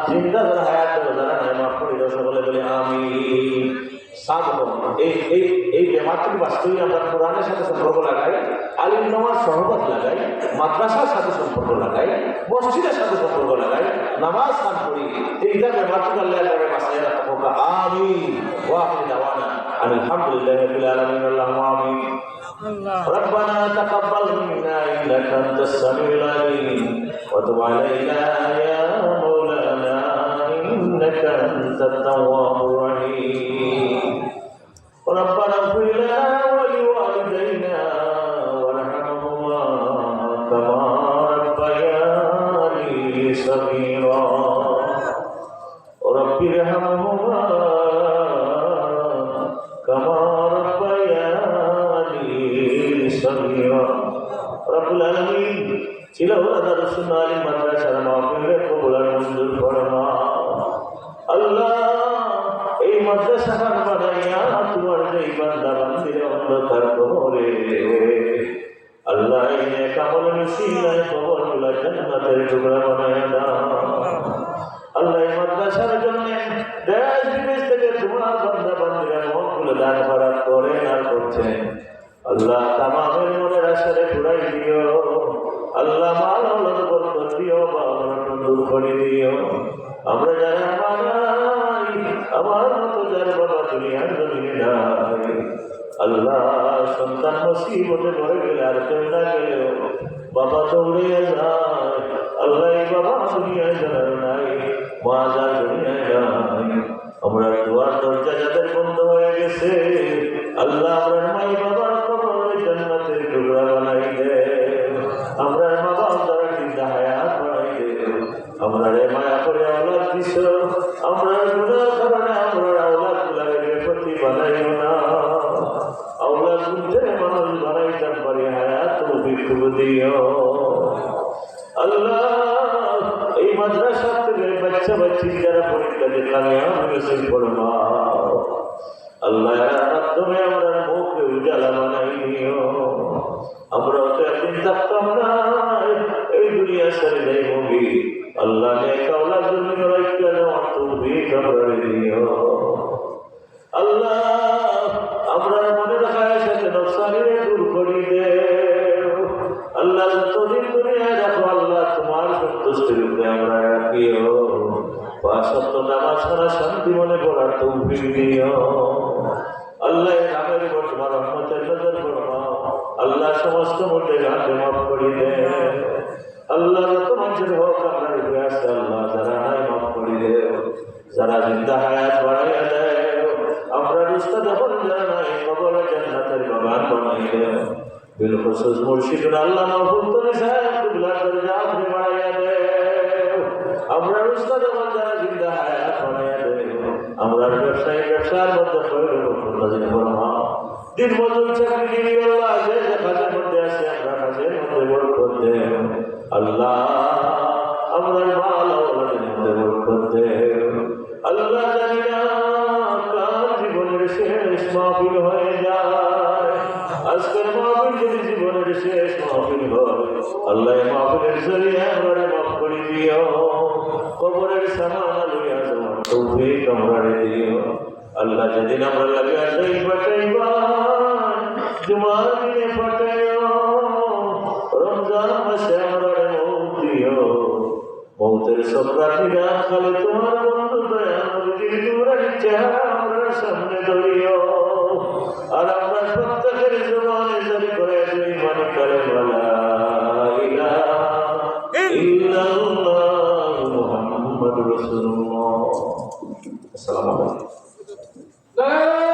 জিন্দাদের হায়াত যারা নাই মাফ করে দাও, সকলে বলে আমিন। এই বেমারটি বাস্তবে আমরা কোরআনের সাথে সম্পর্ক লাগাই, আলিম নামাজ সহবত লাগাই, মাদ্রাসার সাথে সম্পর্ক লাগাই, মসজিদের সাথে সম্পর্ক লাগাই, নামাজ কান করি। এইটা বেমারটি আল্লাহ করে বাঁচাই রাখা হোক আমিন। ওয়া আখির দাওয়ানা আলহামদুলিল্লাহি রাব্বিল আলামিন। আল্লাহুম্মা আমিন। ربنا تقبل منا انك انت السميع العليم وتب علينا يا مولانا انك انت التواب الرحيم. ربنا اغفر لنا ولوالدينا وارحمهما كما ربياني صغيرا رب ارحمهما كما ربياني صغيرا. رب العالمين ছিল দারুসুন আলী মাদ্রাসার মাহফিলের কবুল আর মঞ্জুর ফরমাও। আল্লাহ এই মাদ্রাসার বানাইয়া তোমার যেই বান্দা বান্দির অন্ধকার কবরে আল্লাহ এই নেক আমল নসিলায় কবরগুলা জান্নাতের টুকরা বানায় দাও। আল্লাহ এই মাদ্রাসার জন্য দেশ বিদেশ থেকে তোমার বান্দা বান্দিরা মনগুলো দান খয়রাত করেন আর করছেন। আল্লাহ তামামের মনের আশারে পুরাই দিও। আল্লাহ মাল আওলাদ বরকত দিও, বাবা দূর করে দিও। আমরা যারা আমার মতো যার বাবা দুনিয়ার জমিনে নাই, আল্লাহ সন্তান মুসিবতে পড়ে গেলে আর কেউ না গেলেও বাবা দৌড়িয়ে যায়। আল্লাহ এই বাবা দুনিয়ায় জানার নাই, মা যার দুনিয়ায় নাই। আমরা দুয়ার দরজা যাদের বন্ধ হয়ে গেছে, আল্লাহ আমরা মাই বাবার কবরে জান্নাতের টুকরা বানাই দে। আমরা মা বাবা দ্বারা জিন্দা হায়াত বানাই দে। আমরা রে মায়া করে আওলাদ দিছ, আমরা গুনার কারণে আমরা আওলাদ গুলারে বেপতি বানাইও না। আওলাদ গুনতে মানুষ বানাইতাম পারি, হায়াত তৌফিক দিও। আল্লাহ এই মাদ্রাসা থেকে বাচ্চা বাচ্চি যারা পরীক্ষা দিয়ে কামিয়াব হয়েছে ফরমাও। আল্লাহ এর মাধ্যমে আমরা মুখে উজালা বানাই দিও। আমরা তো একদিন থাকতাম না, এই দুনিয়া ছেড়ে যাই মুভি। আল্লাহ নেক আওলাদ জন্য রাখতে নেওয়ার তৌফিক আমরা দিও। আল্লাহ আমরা মনে রাখার সাথে নফসানিরে দূর করি দে। আল্লাহ যতদিন দুনিয়ায় রাখো আল্লাহ তোমার সন্তুষ্টির উপরে আমরা রাখিও। 5 ওয়াক্ত নামাজ পড়া শান্তি মনে পড়ার তৌফিক দিও। আল্লাহ নামের উপর তোমার রহমতের নজর ফরমাও। আল্লাহ সমস্ত মধ্যে গাঁতে মাফ করে দে। আল্লাহ যত মানুষের হোক আপনার উপরে আসছে, আল্লাহ যারা নাই মাফ করে দে। যারা জিন্দা হায়াত বাড়াইয়া দেয়, আমরা রুস্তা যখন যারা নাই কবরে জান্নাতের বাগান বানাই দে। বিলখুসুস মুর্শিদুল আল্লাহ মাহফুজ সাহেব কুবলার দরজা আপনি বাড়াইয়া দে। আমরা রুস্তা যখন যারা জিন্দা হায়াত বানাইয়া দে। আমরা ব্যবসায়ী ব্যবসার মধ্যে দিন মজুর চাকরিজীবী আল্লাহ যে কাজের মধ্যে আছে আমরা কাজের মধ্যে বরকত করতে আল্লাহ আমরা ভালো করতে আল্লাহ জানি না কার জীবনের শেষ মাহফিল হয়ে যায় আজকের মাহফিল যদি জীবনের শেষ মাহফিল হয় আল্লাহ মাহফিলের জরিয়ে আমরা মাফ করে দিও কবরের সামানা লইয়া যাওয়ার তৌফিক আমরা দিও আল্লাহ যেদিন আমরা লাগে আসই পাঠাইবা জুমার দিনে পাঠাইও রমজান মাসে আমরা মৌত দিও মৌতের সপ্রার্থীরা খালে তোমার বন্ধু দয়ামুর দিলুরার চেহারা আমরা সামনে ধরিও আর আমরা প্রত্যেকের জবানে জারি করে দুই মানে করে বলা ইলাহা ইল্লাল্লাহ মুহাম্মাদুর রাসূলুল্লাহ আসসালামু আলাইকুম لا